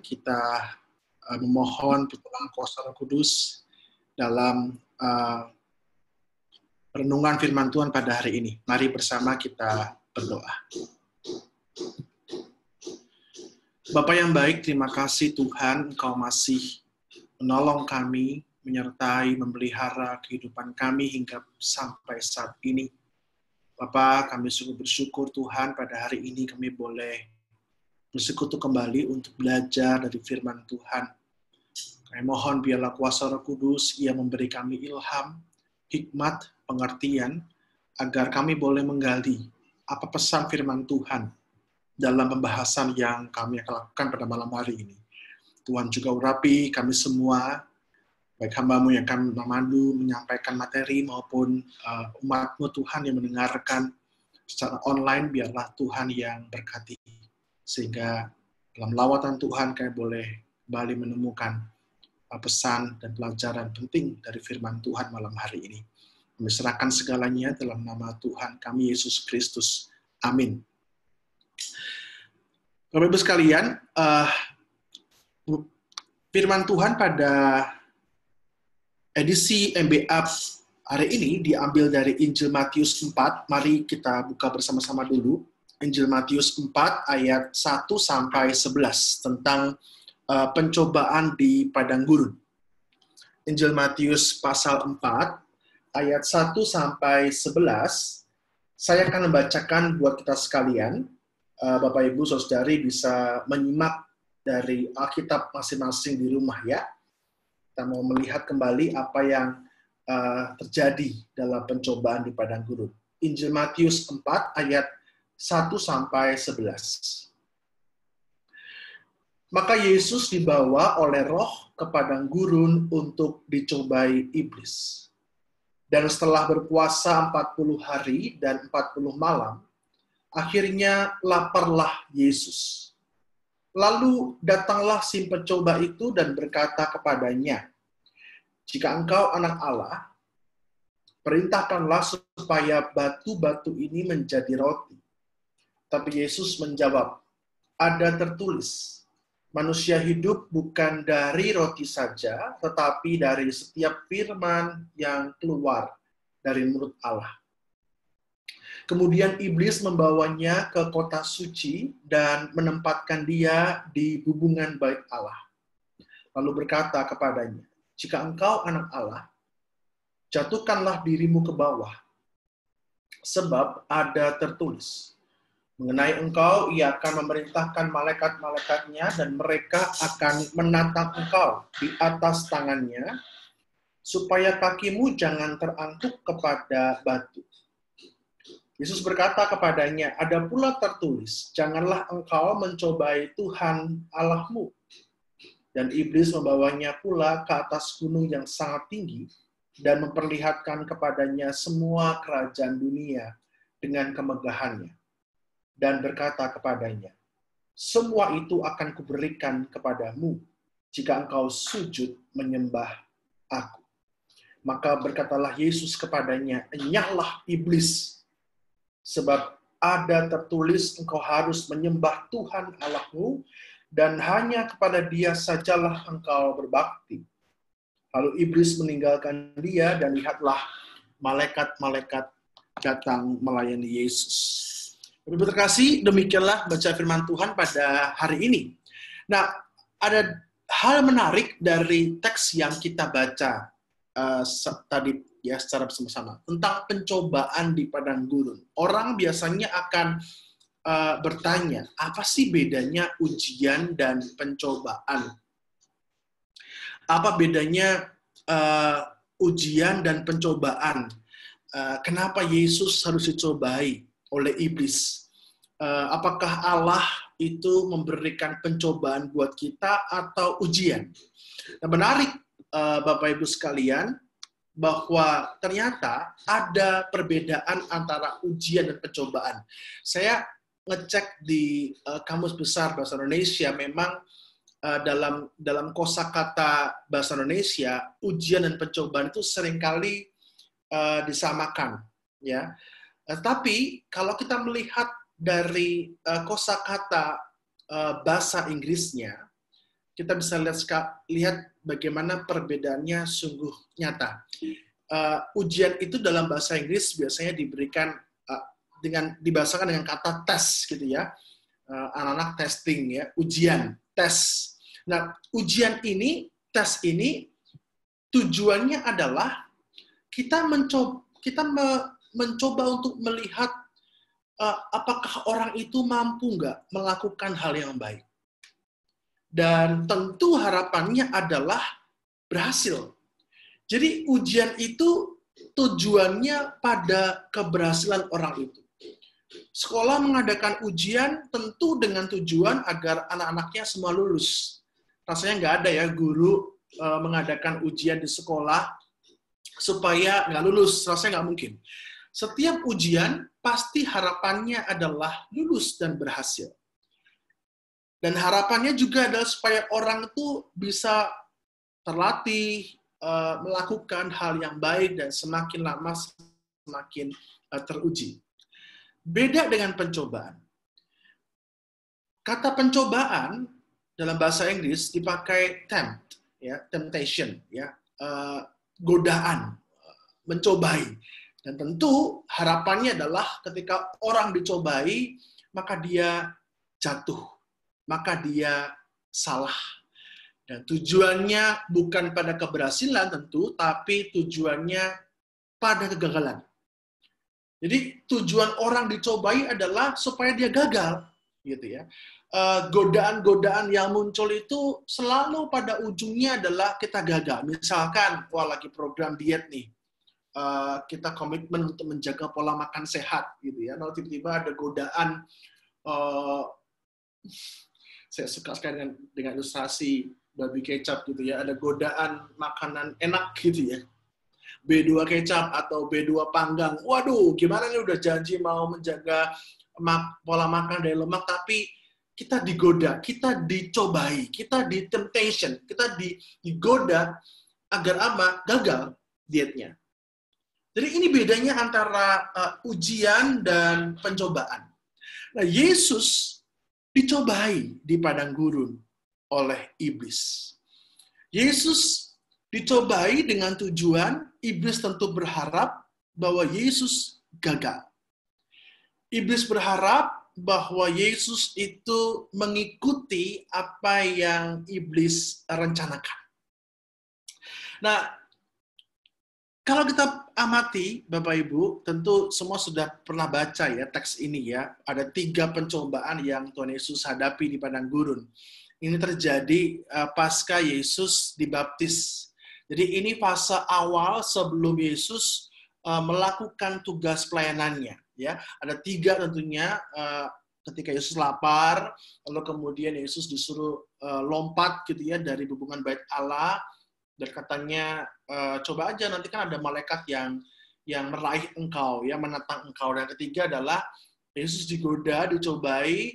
kita memohon pertolongan kuasa Roh Kudus dalam renungan firman Tuhan pada hari ini. Mari bersama kita berdoa. Bapa yang baik, terima kasih Tuhan, Engkau masih menolong kami, menyertai, memelihara kehidupan kami hingga sampai saat ini. Bapa, kami sungguh bersyukur Tuhan pada hari ini kami boleh bersekutu kembali untuk belajar dari firman Tuhan. Kami mohon biarlah kuasa Roh Kudus yang memberi kami ilham, hikmat, pengertian, agar kami boleh menggali apa pesan firman Tuhan dalam pembahasan yang kami akan lakukan pada malam hari ini. Tuhan juga urapi kami semua, baik hamba-Mu yang akan memandu, menyampaikan materi, maupun umat-Mu Tuhan yang mendengarkan secara online, biarlah Tuhan yang berkati. Sehingga dalam lawatan Tuhan kami boleh kembali menemukan pesan dan pelajaran penting dari firman Tuhan malam hari ini. Kami serahkan segalanya dalam nama Tuhan kami Yesus Kristus. Amin. Bapak-Ibu sekalian, firman Tuhan pada edisi MBA hari ini diambil dari Injil Matius 4. Mari kita buka bersama-sama dulu. Injil Matius 4 ayat 1 sampai 11 tentang pencobaan di padang gurun. Injil Matius pasal 4 ayat 1 sampai 11. Saya akan membacakan buat kita sekalian. Bapak Ibu Saudari bisa menyimak dari Alkitab masing-masing di rumah ya. Kita mau melihat kembali apa yang terjadi dalam pencobaan di padang gurun. Injil Matius 4 ayat 1 sampai 11. Maka Yesus dibawa oleh Roh ke padang gurun untuk dicobai iblis. Dan setelah berpuasa 40 hari dan 40 malam, akhirnya laparlah Yesus. Lalu datanglah si pencoba itu dan berkata kepadanya, "Jika engkau anak Allah, perintahkanlah supaya batu-batu ini menjadi roti." Tapi Yesus menjawab, "Ada tertulis, manusia hidup bukan dari roti saja, tetapi dari setiap firman yang keluar dari mulut Allah." Kemudian iblis membawanya ke kota suci dan menempatkan dia di hubungan bait Allah. Lalu berkata kepadanya, "Jika engkau anak Allah, jatuhkanlah dirimu ke bawah, sebab ada tertulis, mengenai engkau, ia akan memerintahkan malaikat-malaikatnya dan mereka akan menatang engkau di atas tangannya, supaya kakimu jangan terantuk kepada batu." Yesus berkata kepadanya, "Ada pula tertulis, janganlah engkau mencobai Tuhan Allahmu." Dan iblis membawanya pula ke atas gunung yang sangat tinggi dan memperlihatkan kepadanya semua kerajaan dunia dengan kemegahannya. Dan berkata kepadanya, "Semua itu akan kuberikan kepadamu jika engkau sujud menyembah aku." Maka berkatalah Yesus kepadanya, "Enyahlah iblis, sebab ada tertulis engkau harus menyembah Tuhan Allahmu, dan hanya kepada Dia sajalah engkau berbakti." Lalu iblis meninggalkan dia, dan lihatlah malaikat-malaikat datang melayani Yesus. Ibu terkasih, demikianlah baca firman Tuhan pada hari ini. Nah, ada hal menarik dari teks yang kita baca tadi ya secara bersama-sama tentang pencobaan di padang gurun. Orang biasanya akan bertanya, apa sih bedanya ujian dan pencobaan? Apa bedanya ujian dan pencobaan? Kenapa Yesus harus dicobai oleh iblis? Apakah Allah itu memberikan pencobaan buat kita atau ujian? Nah, menarik Bapak Ibu sekalian, bahwa ternyata ada perbedaan antara ujian dan pencobaan. Saya ngecek di Kamus Besar Bahasa Indonesia, memang dalam kosakata Bahasa Indonesia, ujian dan pencobaan itu seringkali disamakan, ya. Tapi kalau kita melihat dari kosakata bahasa Inggrisnya, kita bisa lihat bagaimana perbedaannya sungguh nyata. Ujian itu dalam bahasa Inggris biasanya diberikan dibahasakan dengan kata tes gitu ya. Anak-anak testing ya, ujian, tes. Nah, ujian ini, tes ini tujuannya adalah kita mencoba untuk melihat apakah orang itu mampu nggak melakukan hal yang baik. Dan tentu harapannya adalah berhasil. Jadi ujian itu tujuannya pada keberhasilan orang itu. Sekolah mengadakan ujian tentu dengan tujuan agar anak-anaknya semua lulus. Rasanya nggak ada ya guru mengadakan ujian di sekolah supaya nggak lulus, rasanya nggak mungkin. Setiap ujian pasti harapannya adalah lulus dan berhasil. Dan harapannya juga adalah supaya orang itu bisa terlatih, melakukan hal yang baik, dan semakin lama semakin teruji. Beda dengan pencobaan. Kata pencobaan dalam bahasa Inggris dipakai tempt, ya, temptation, ya, godaan, mencobai. Dan tentu harapannya adalah ketika orang dicobai, maka dia jatuh, maka dia salah. Dan tujuannya bukan pada keberhasilan tentu, tapi tujuannya pada kegagalan. Jadi tujuan orang dicobai adalah supaya dia gagal, gitu ya. Godaan-godaan yang muncul itu selalu pada ujungnya adalah kita gagal. Misalkan, lagi program diet nih, kita komitmen untuk menjaga pola makan sehat, gitu ya. Lalu tiba-tiba ada godaan, saya suka sekali dengan ilustrasi babi kecap, gitu ya. Ada godaan makanan enak, gitu ya. B2 kecap atau B2 panggang. Waduh, gimana nih udah janji mau menjaga pola makan dari lemak, tapi kita digoda, kita dicobai, kita di temptation, kita digoda agar gagal dietnya. Jadi ini bedanya antara ujian dan pencobaan. Nah, Yesus dicobai di padang gurun oleh iblis. Yesus dicobai dengan tujuan, iblis tentu berharap bahwa Yesus gagal. Iblis berharap bahwa Yesus itu mengikuti apa yang iblis rencanakan. Nah, kalau kita amati, Bapak Ibu, tentu semua sudah pernah baca ya teks ini ya. Ada 3 pencobaan yang Tuhan Yesus hadapi di padang gurun. Ini terjadi pasca Yesus dibaptis. Jadi ini fase awal sebelum Yesus melakukan tugas pelayanannya. Ya, ada 3 tentunya. Ketika Yesus lapar, lalu kemudian Yesus disuruh lompat gitu ya dari hubungan bait Allah, dan katanya coba aja nanti kan ada malaikat yang meraih engkau, ya, menentang engkau. Dan ketiga adalah Yesus digoda, dicobai,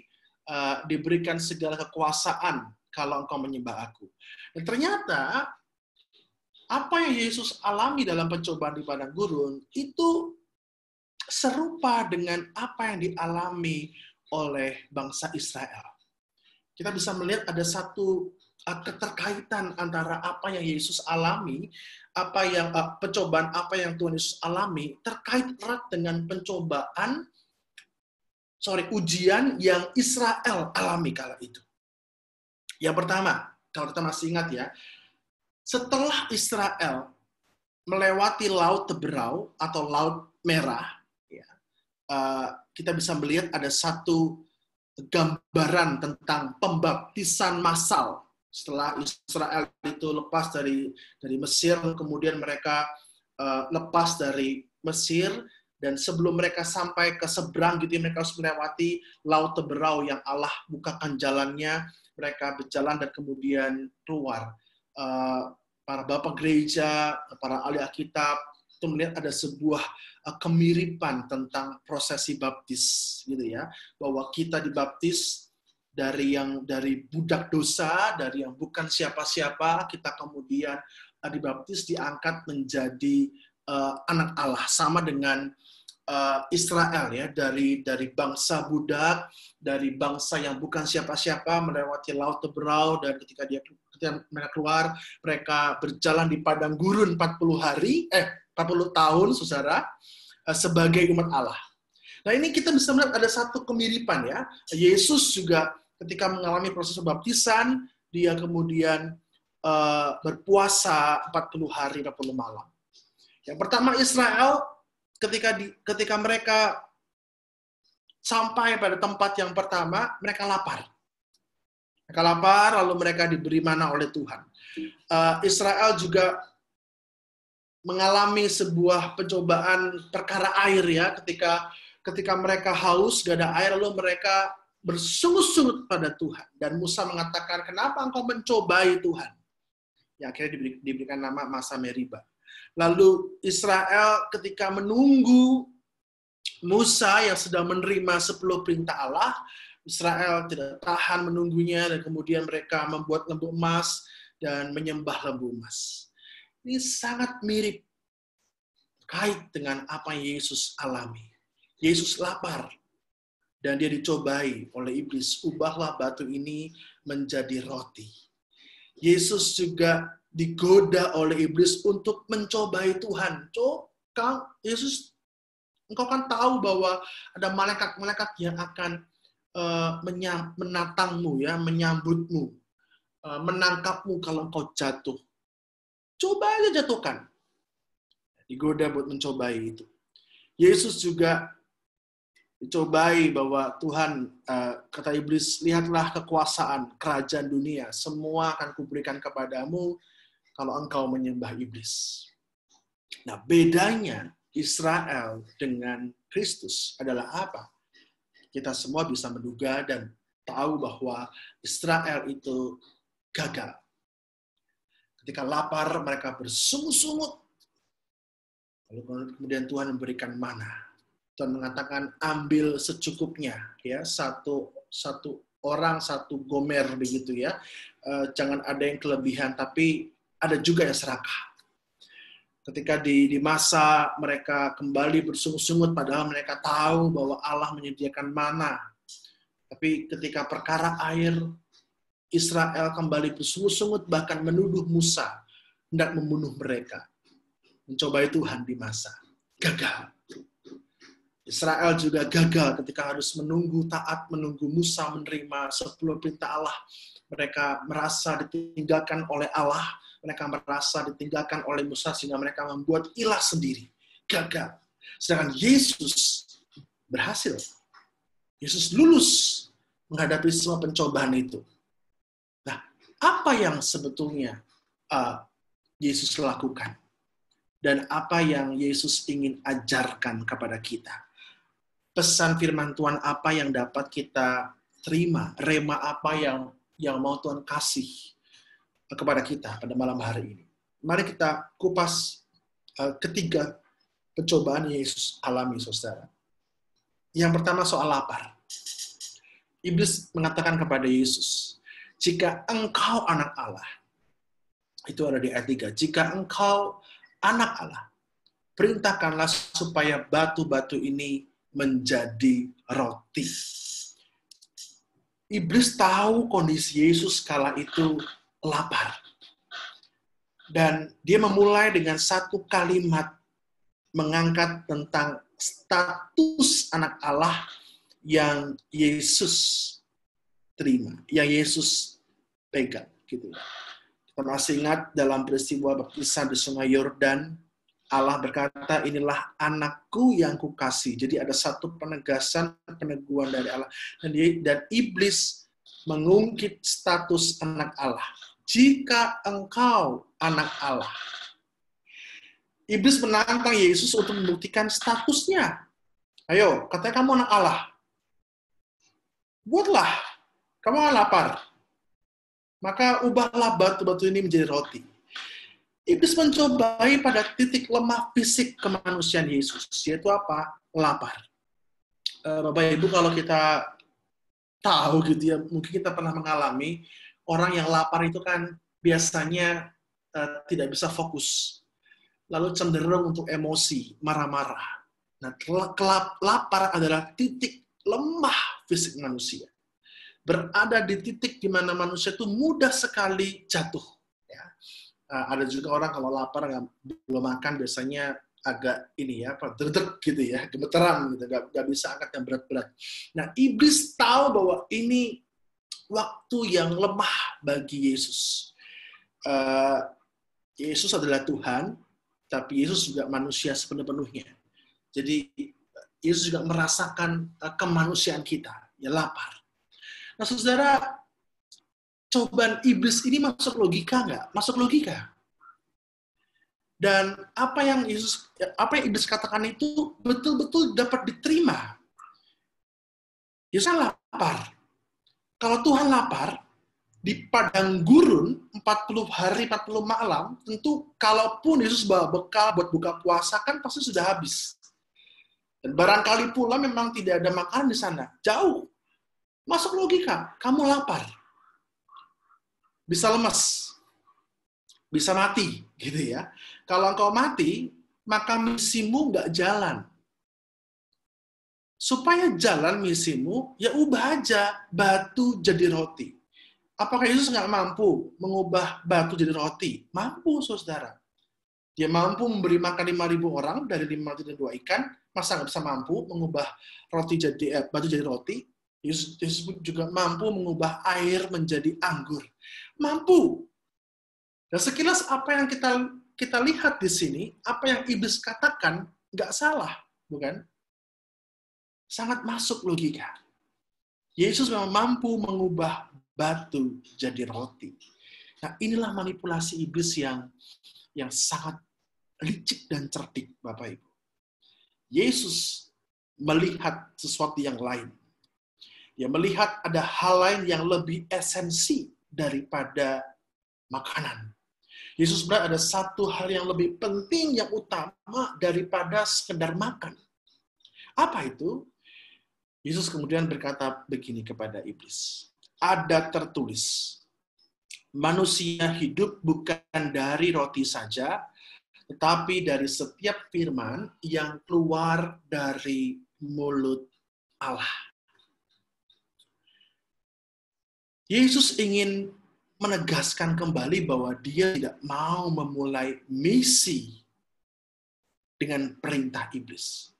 diberikan segala kekuasaan kalau engkau menyembah aku. Dan ternyata apa yang Yesus alami dalam pencobaan di padang gurun itu serupa dengan apa yang dialami oleh bangsa Israel. Kita bisa melihat ada satu keterkaitan antara apa yang Yesus alami, pencobaan apa yang Tuhan Yesus alami, terkait erat dengan ujian yang Israel alami kala itu. Yang pertama, kalau kita masih ingat ya, setelah Israel melewati Laut Teberau atau Laut Merah, ya, kita bisa melihat ada satu gambaran tentang pembaptisan massal setelah Israel itu lepas dari Mesir, kemudian mereka lepas dari Mesir, dan sebelum mereka sampai ke seberang gitu, mereka harus melewati Laut Teberau yang Allah bukakan jalannya, mereka berjalan dan kemudian keluar. Para bapak gereja, para ahli Alkitab itu melihat ada sebuah kemiripan tentang prosesi baptis, gitu ya, bahwa kita dibaptis dari budak dosa, dari yang bukan siapa-siapa, kita kemudian dibaptis, diangkat menjadi anak Allah, sama dengan Israel ya, dari bangsa budak, dari bangsa yang bukan siapa-siapa melewati Laut Teberau, dan ketika dia ketika mereka keluar, mereka berjalan di padang gurun 40 tahun, saudara, sebagai umat Allah. Nah, ini kita bisa melihat ada satu kemiripan ya. Yesus juga ketika mengalami proses pembaptisan, dia kemudian berpuasa 40 hari 40 malam. Yang pertama, Israel ketika mereka sampai pada tempat yang pertama, mereka lapar. Mereka lapar, lalu mereka diberi mana oleh Tuhan. Israel juga mengalami sebuah pencobaan perkara air ya, ketika mereka haus, gak ada air, lalu mereka bersungut-sungut pada Tuhan. Dan Musa mengatakan, kenapa engkau mencobai Tuhan? Yang akhirnya diberikan nama masa Meriba. Lalu Israel ketika menunggu Musa yang sedang menerima 10 perintah Allah, Israel tidak tahan menunggunya, dan kemudian mereka membuat lembu emas dan menyembah lembu emas. Ini sangat mirip kait dengan apa yang Yesus alami. Yesus lapar, dan dia dicobai oleh iblis. Ubahlah batu ini menjadi roti. Yesus juga digoda oleh iblis untuk mencobai Tuhan. Yesus, engkau kan tahu bahwa ada malaikat-malaikat yang akan menatangmu, ya, menyambutmu, menangkapmu kalau engkau jatuh. Coba aja jatuhkan. Digoda buat mencobai itu. Yesus juga dicobai bahwa Tuhan, kata iblis, lihatlah kekuasaan kerajaan dunia, semua akan kuberikan kepadamu kalau engkau menyembah iblis. Nah, bedanya Israel dengan Kristus adalah apa? Kita semua bisa menduga dan tahu bahwa Israel itu gagal. Ketika lapar, mereka bersungut-sungut. Lalu kemudian Tuhan memberikan mana. Tuhan mengatakan, ambil secukupnya, ya, satu orang, satu gomer begitu ya. Jangan ada yang kelebihan, tapi ada juga yang serakah. Ketika di masa mereka kembali bersungut-sungut, padahal mereka tahu bahwa Allah menyediakan mana. Tapi ketika perkara air, Israel kembali bersungut-sungut, bahkan menuduh Musa hendak membunuh mereka. Mencobai Tuhan di masa. Gagal. Israel juga gagal ketika harus taat menunggu Musa menerima 10 perintah Allah. Mereka merasa ditinggalkan oleh Allah. Mereka merasa ditinggalkan oleh Musa sehingga mereka membuat ilah sendiri. Gagal. Sedangkan Yesus berhasil. Yesus lulus menghadapi semua pencobaan itu. Nah, apa yang sebetulnya Yesus lakukan? Dan apa yang Yesus ingin ajarkan kepada kita? Pesan firman Tuhan apa yang dapat kita terima? Rema apa yang mau Tuhan kasih kepada kita pada malam hari ini? Mari kita kupas ketiga pencobaan Yesus alami, saudara. Yang pertama soal lapar. Iblis mengatakan kepada Yesus, jika engkau anak Allah, itu ada di ayat 3, jika engkau anak Allah, perintahkanlah supaya batu-batu ini menjadi roti. Iblis tahu kondisi Yesus kala itu lapar. Dan dia memulai dengan satu kalimat mengangkat tentang status anak Allah yang Yesus terima, yang Yesus pegang. Gitu. Kita masih ingat dalam peristiwa baptisan di Sungai Yordan, Allah berkata, inilah anakku yang kukasih. Jadi ada satu peneguhan dari Allah. Dan iblis mengungkit status anak Allah. Jika engkau anak Allah. Iblis menantang Yesus untuk membuktikan statusnya. Ayo, katanya kamu anak Allah. Buatlah, kamu lapar. Maka ubahlah batu-batu ini menjadi roti. Iblis mencobai pada titik lemah fisik kemanusiaan Yesus, yaitu apa? Lapar. Bapak Ibu, kalau kita tahu gitu ya, mungkin kita pernah mengalami orang yang lapar itu kan biasanya tidak bisa fokus, lalu cenderung untuk emosi, marah-marah. Nah, lapar adalah titik lemah fisik manusia. berada di titik di mana manusia itu mudah sekali jatuh. Ya. Ada juga orang kalau lapar belum makan biasanya agak ini ya, derdek gitu ya, gemeteran gitu, nggak bisa angkat yang berat-berat. Nah, iblis tahu bahwa ini waktu yang lemah bagi Yesus. Yesus adalah Tuhan, tapi Yesus juga manusia sepenuh-penuhnya. Jadi Yesus juga merasakan kemanusiaan kita, ya lapar. Nah, saudara, cobaan iblis ini masuk logika nggak? Masuk logika. Dan apa yang iblis katakan itu betul-betul dapat diterima. Yesus lapar. Kalau Tuhan lapar, di padang gurun 40 hari 40 malam, tentu kalaupun Yesus bawa bekal buat buka puasa kan pasti sudah habis. Dan barangkali pula memang tidak ada makanan di sana. Jauh. Masuk logika, kamu lapar. Bisa lemas. Bisa mati, gitu ya. Kalau engkau mati, maka misimu nggak jalan. Supaya jalan misimu, ya ubah aja batu jadi roti. Apakah Yesus nggak mampu mengubah batu jadi roti? Mampu, saudara. Dia mampu memberi makan 5.000 orang dari 5 roti dan 2 ikan. Masa nggak bisa mampu mengubah batu jadi roti? Yesus juga mampu mengubah air menjadi anggur. Mampu. Dan sekilas apa yang kita lihat di sini, apa yang iblis katakan nggak salah, bukan? Sangat masuk logika. Yesus memang mampu mengubah batu jadi roti. Nah, inilah manipulasi iblis yang sangat licik dan cerdik, Bapak Ibu. Yesus melihat sesuatu yang lain. Dia melihat ada hal lain yang lebih esensi daripada makanan. Yesus melihat ada satu hal yang lebih penting, yang utama daripada sekedar makan. Apa itu? Yesus kemudian berkata begini kepada iblis. Ada tertulis, manusia hidup bukan dari roti saja, tetapi dari setiap firman yang keluar dari mulut Allah. Yesus ingin menegaskan kembali bahwa dia tidak mau memulai misi dengan perintah iblis.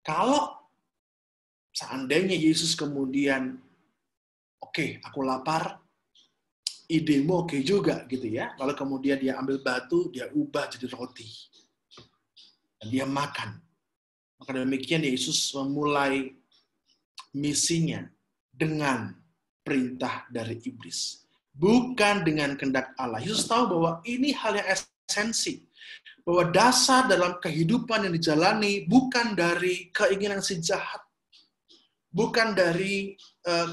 Kalau seandainya Yesus kemudian, oke, aku lapar, idemu oke juga gitu ya. Lalu kemudian dia ambil batu, dia ubah jadi roti. Dan dia makan. Maka demikian Yesus memulai misinya dengan perintah dari iblis. Bukan dengan kehendak Allah. Yesus tahu bahwa ini hal yang esensi. Bahwa dasar dalam kehidupan yang dijalani bukan dari keinginan si jahat. Bukan dari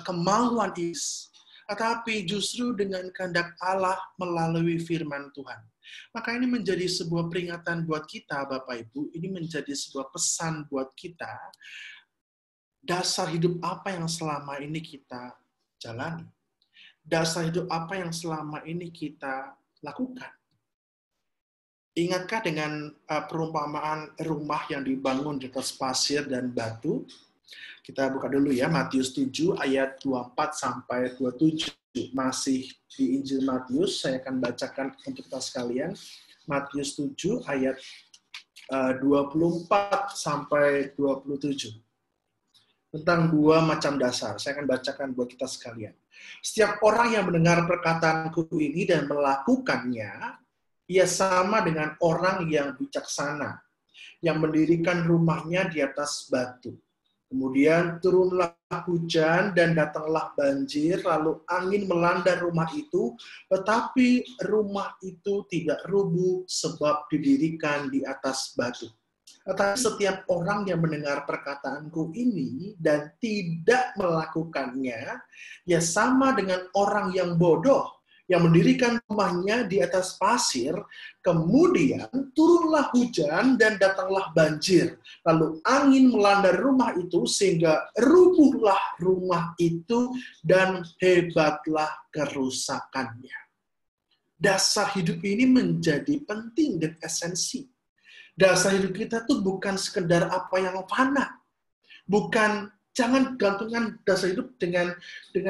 kemauan iblis. Tetapi justru dengan kehendak Allah melalui firman Tuhan. Maka ini menjadi sebuah peringatan buat kita, Bapak Ibu. Ini menjadi sebuah pesan buat kita. Dasar hidup apa yang selama ini kita jalani? Dasar hidup apa yang selama ini kita lakukan? Ingatkah dengan perumpamaan rumah yang dibangun di atas pasir dan batu? Kita buka dulu ya, Matius 7 ayat 24 sampai 27. Masih di Injil Matius, saya akan bacakan untuk kita sekalian. Matius 7 ayat 24 sampai 27. Tentang dua macam dasar. Saya akan bacakan buat kita sekalian. Setiap orang yang mendengar perkataanku ini dan melakukannya, ia sama dengan orang yang bijaksana, yang mendirikan rumahnya di atas batu. Kemudian turunlah hujan dan datanglah banjir, lalu angin melanda rumah itu, tetapi rumah itu tidak rubuh sebab didirikan di atas batu. Tetapi setiap orang yang mendengar perkataanku ini dan tidak melakukannya, ya sama dengan orang yang bodoh, yang mendirikan rumahnya di atas pasir, kemudian turunlah hujan dan datanglah banjir. Lalu angin melanda rumah itu sehingga rubuhlah rumah itu dan hebatlah kerusakannya. Dasar hidup ini menjadi penting dan esensi. Dasar hidup kita tuh bukan sekedar apa yang fana. Bukan Jangan gantungkan dasar hidup dengan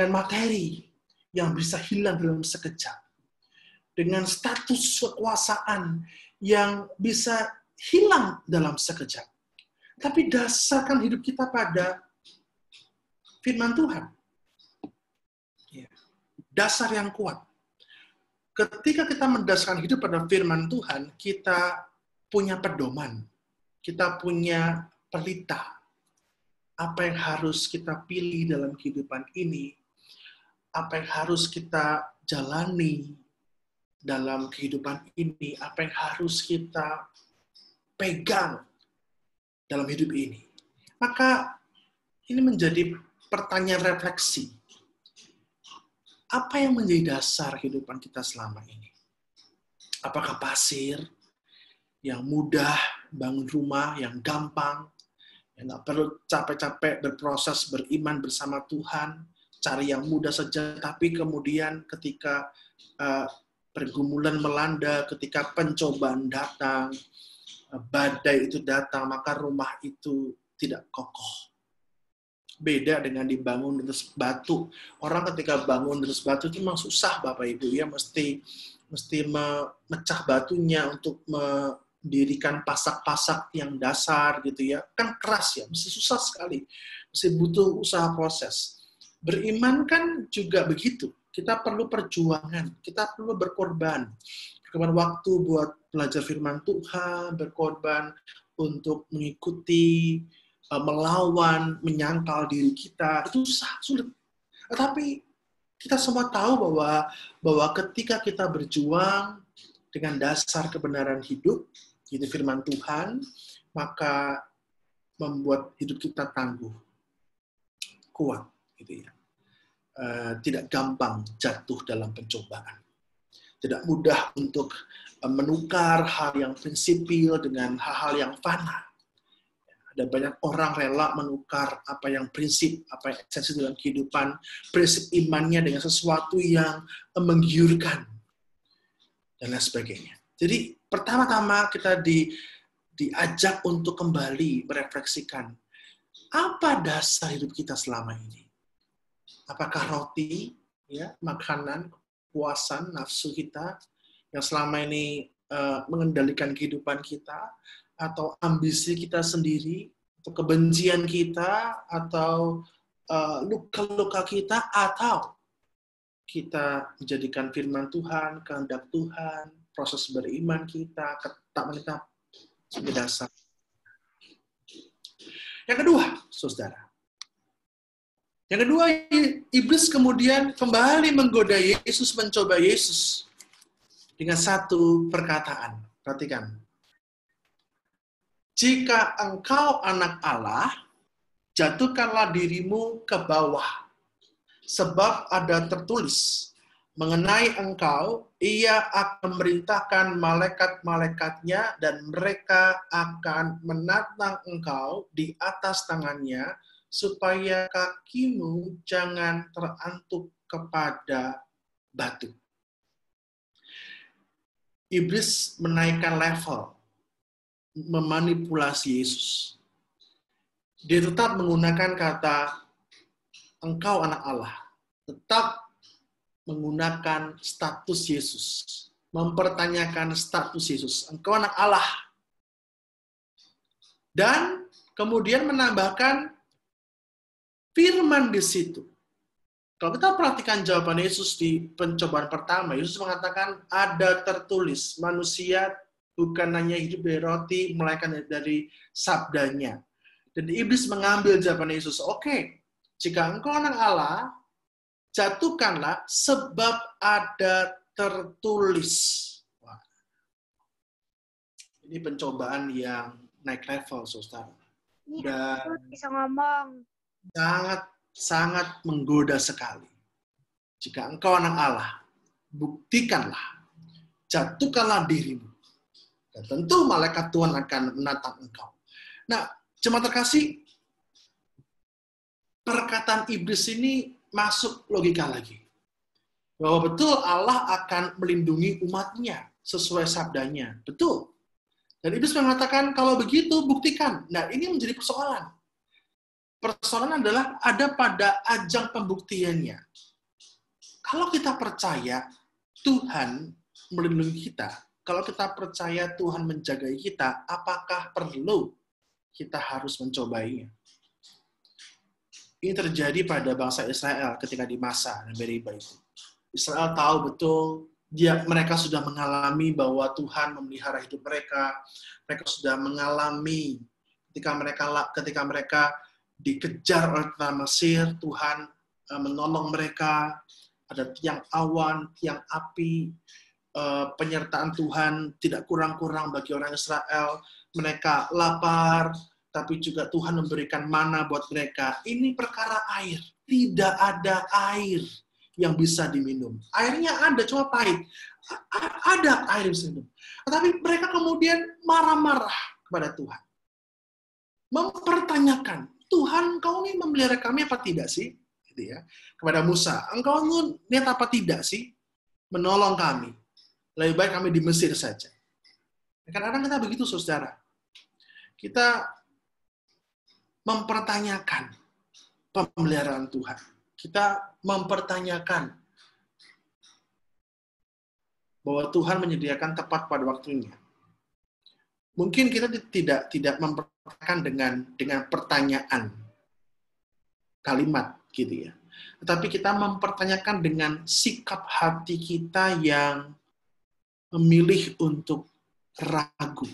materi yang bisa hilang dalam sekejap. Dengan status kekuasaan yang bisa hilang dalam sekejap. Tapi dasarkan hidup kita pada firman Tuhan. Dasar yang kuat. Ketika kita mendasarkan hidup pada firman Tuhan, kita punya pedoman. Kita punya pelita. Apa yang harus kita pilih dalam kehidupan ini, apa yang harus kita jalani dalam kehidupan ini, apa yang harus kita pegang dalam hidup ini. Maka ini menjadi pertanyaan refleksi. Apa yang menjadi dasar kehidupan kita selama ini? Apakah pasir yang mudah bangun rumah, yang gampang, yang nggak perlu capek-capek berproses beriman bersama Tuhan, cari yang mudah saja, tapi kemudian ketika pergumulan melanda, ketika pencobaan datang, badai itu datang, maka rumah itu tidak kokoh. Beda dengan dibangun dari batu. Orang ketika bangun dari batu itu memang susah, Bapak Ibu, ya, mesti memecah batunya untuk mendirikan pasak-pasak yang dasar gitu ya. Kan keras ya, mesti susah sekali. Mesti butuh usaha proses. Beriman kan juga begitu. Kita perlu perjuangan, kita perlu berkorban. Berkorban waktu buat belajar firman Tuhan, berkorban untuk mengikuti, melawan, menyangkal diri kita. Itu sulit. Tetapi kita semua tahu bahwa ketika kita berjuang dengan dasar kebenaran hidup, itu firman Tuhan, maka membuat hidup kita tangguh, kuat, gitu ya. Tidak gampang jatuh dalam pencobaan. Tidak mudah untuk menukar hal yang prinsipil dengan hal-hal yang fana. Ada banyak orang rela menukar apa yang prinsip, apa yang esensi dalam kehidupan, prinsip imannya dengan sesuatu yang menggiurkan, dan lain sebagainya. Jadi pertama-tama kita diajak untuk kembali merefleksikan apa dasar hidup kita selama ini. Apakah roti, ya, makanan, kepuasan, nafsu kita yang selama ini mengendalikan kehidupan kita, atau ambisi kita sendiri, atau kebencian kita, atau luka-luka kita, atau kita menjadikan firman Tuhan, kehendak Tuhan, proses beriman kita, ketakwaan kita sebagai dasar. Yang kedua, saudara. Yang kedua, iblis kemudian kembali menggoda Yesus, mencoba Yesus dengan satu perkataan. Perhatikan. Jika engkau anak Allah, jatuhkanlah dirimu ke bawah. Sebab ada tertulis, mengenai engkau, ia akan memerintahkan malaikat-malaikatnya dan mereka akan menatang engkau di atas tangannya, supaya kakimu jangan terantuk kepada batu. Iblis menaikkan level, memanipulasi Yesus. Dia tetap menggunakan kata, engkau anak Allah. Tetap menggunakan status Yesus. Mempertanyakan status Yesus. Engkau anak Allah. Dan kemudian menambahkan firman di situ. Kalau kita perhatikan jawaban Yesus di pencobaan pertama, Yesus mengatakan ada tertulis, manusia bukan hanya hidup dari roti, melainkan dari sabdanya. Dan iblis mengambil jawaban Yesus, oke, jika engkau anak Allah, jatuhkanlah sebab ada tertulis. Wah. Ini pencobaan yang naik level, saudara. Dan bisa ngomong. Sangat menggoda sekali. Jika engkau anak Allah, buktikanlah, jatuhkanlah dirimu. Dan tentu malaikat Tuhan akan menatang engkau. Nah, jemaat terkasih, perkataan iblis ini masuk logika lagi. Bahwa betul Allah akan melindungi umatnya sesuai sabdanya. Betul. Dan iblis mengatakan, kalau begitu buktikan. Nah, ini menjadi persoalan. Persoalan adalah ada pada ajang pembuktiannya. Kalau kita percaya Tuhan melindungi kita, kalau kita percaya Tuhan menjagai kita, apakah perlu kita harus mencobainya? Ini terjadi pada bangsa Israel ketika di masa Meriba itu. Israel tahu betul, mereka sudah mengalami bahwa Tuhan memelihara hidup mereka. Mereka sudah mengalami ketika mereka dikejar oleh tentara Mesir, Tuhan menolong mereka. Ada tiang awan, tiang api, penyertaan Tuhan tidak kurang-kurang bagi orang Israel. Mereka lapar, tapi juga Tuhan memberikan mana buat mereka. Ini perkara air. Tidak ada air yang bisa diminum. Airnya ada, cuma pahit. Ada air yang bisa diminum. Tetapi mereka kemudian marah-marah kepada Tuhan. Mempertanyakan, Tuhan, Engkau ini memelihara kami apa tidak sih? Gitu ya. Kepada Musa, Engkau niat apa tidak sih menolong kami? Lebih baik kami di Mesir saja. Kadang-kadang kita begitu, saudara. Kita mempertanyakan pemeliharaan Tuhan. Kita mempertanyakan bahwa Tuhan menyediakan tepat pada waktunya. Mungkin kita tidak mempertanyakan dengan pertanyaan kalimat gitu ya. Tetapi kita mempertanyakan dengan sikap hati kita yang memilih untuk ragu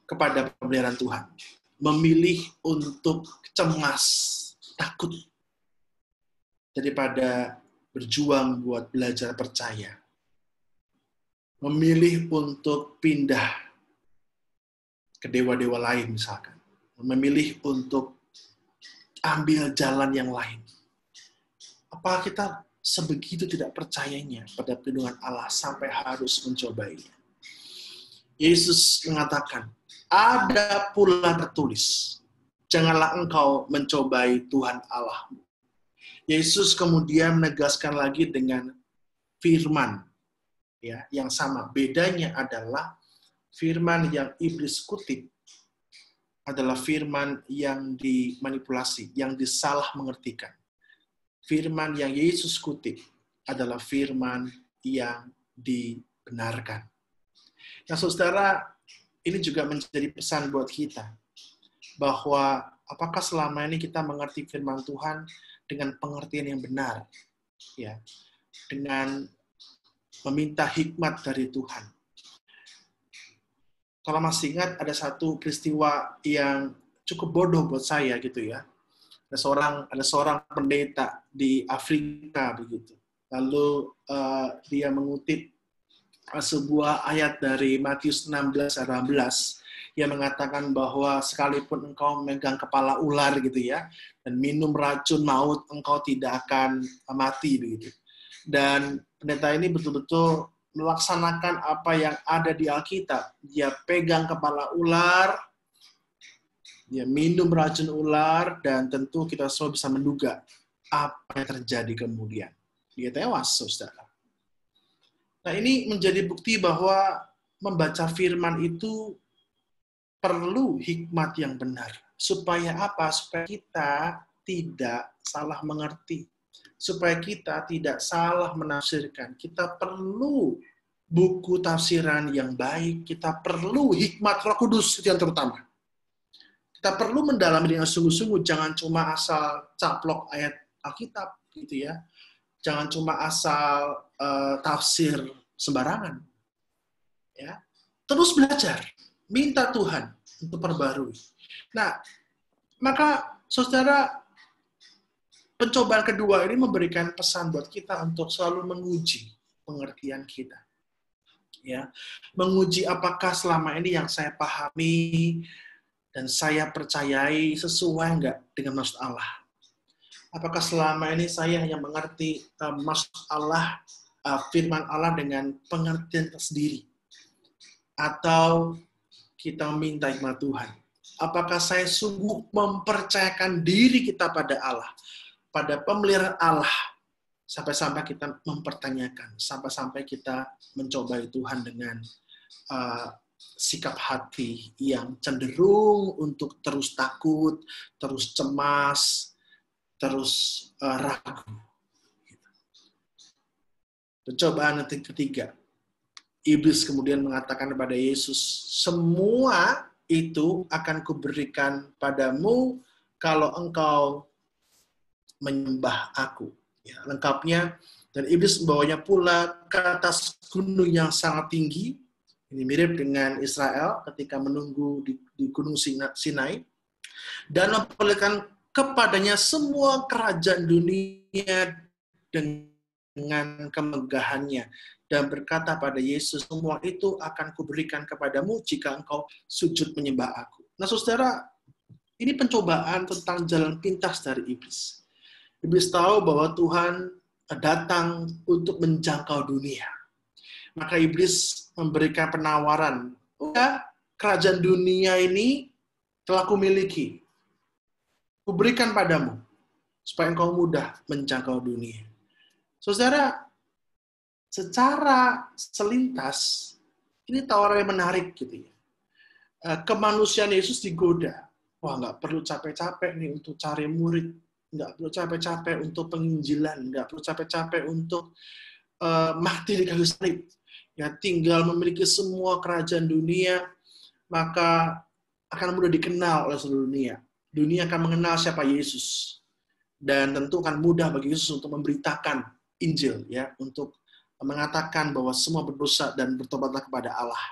kepada pemeliharaan Tuhan. Memilih untuk cemas, takut, daripada berjuang buat belajar percaya. Memilih untuk pindah ke dewa-dewa lain misalkan. Memilih untuk ambil jalan yang lain. Apa kita sebegitu tidak percayanya pada perlindungan Allah sampai harus mencobainya? Yesus mengatakan, ada pula tertulis, janganlah engkau mencobai Tuhan Allahmu. Yesus kemudian menegaskan lagi dengan firman ya, yang sama. Bedanya adalah firman yang iblis kutip adalah firman yang dimanipulasi, yang disalah mengertikan. Firman yang Yesus kutip adalah firman yang dibenarkan. Nah, saudara, ini juga menjadi pesan buat kita, bahwa apakah selama ini kita mengerti firman Tuhan dengan pengertian yang benar, ya, dengan meminta hikmat dari Tuhan. Kalau masih ingat, ada satu peristiwa yang cukup bodoh buat saya gitu ya. Ada seorang pendeta di Afrika begitu. Lalu dia mengutip sebuah ayat dari Matius 16:18 yang mengatakan bahwa sekalipun engkau memegang kepala ular gitu ya dan minum racun maut, engkau tidak akan mati begitu. Dan pendeta ini betul-betul melaksanakan apa yang ada di Alkitab. Dia pegang kepala ular, dia minum racun ular, dan tentu kita semua bisa menduga apa yang terjadi kemudian. Dia tewas, saudara. Nah, ini menjadi bukti bahwa membaca firman itu perlu hikmat yang benar. Supaya apa? Supaya kita tidak salah mengerti. Supaya kita tidak salah menafsirkan. Kita perlu buku tafsiran yang baik. Kita perlu hikmat Roh Kudus, itu yang terutama. Kita perlu mendalami dengan sungguh-sungguh. Jangan cuma asal caplok ayat Alkitab, gitu ya. Jangan cuma asal tafsir sembarangan. Ya. Terus belajar. Minta Tuhan untuk perbarui. Nah, maka saudara, pencobaan kedua ini memberikan pesan buat kita untuk selalu menguji pengertian kita. Ya, menguji apakah selama ini yang saya pahami dan saya percayai sesuai enggak dengan maksud Allah. Apakah selama ini saya hanya mengerti maksud Allah, firman Allah dengan pengertian tersendiri, atau kita minta hikmat Tuhan. Apakah saya sungguh mempercayakan diri kita pada Allah, pada pemeliharaan Allah, sampai-sampai kita mempertanyakan, sampai-sampai kita mencobai Tuhan dengan sikap hati yang cenderung untuk terus takut, terus cemas, terus ragu. Pencobaan yang ketiga, iblis kemudian mengatakan kepada Yesus, semua itu akan kuberikan padamu kalau engkau menyembah aku. Ya, lengkapnya, dan iblis membawanya pula ke atas gunung yang sangat tinggi. Ini mirip dengan Israel ketika menunggu di Gunung Sinai. Dan memperlihatkan kepadanya semua kerajaan dunia dengan kemegahannya. Dan berkata pada Yesus, semua itu akan kuberikan kepadamu jika engkau sujud menyembah aku. Nah saudara, ini pencobaan tentang jalan pintas dari iblis. Iblis tahu bahwa Tuhan datang untuk menjangkau dunia. Maka iblis memberikan penawaran, kerajaan dunia ini telah kumiliki. Kuberikan padamu, supaya engkau mudah menjangkau dunia. Saudara, secara selintas, ini tawaran yang menarik gitu ya. Kemanusiaan Yesus digoda. Wah, nggak perlu capek-capek nih untuk cari murid. Nggak perlu capek-capek untuk penginjilan. Nggak perlu capek-capek untuk mati di kayu salib. Ya, tinggal memiliki semua kerajaan dunia, maka akan mudah dikenal oleh seluruh dunia. Dunia akan mengenal siapa Yesus. Dan tentu akan mudah bagi Yesus untuk memberitakan Injil, ya, untuk mengatakan bahwa semua berdosa dan bertobatlah kepada Allah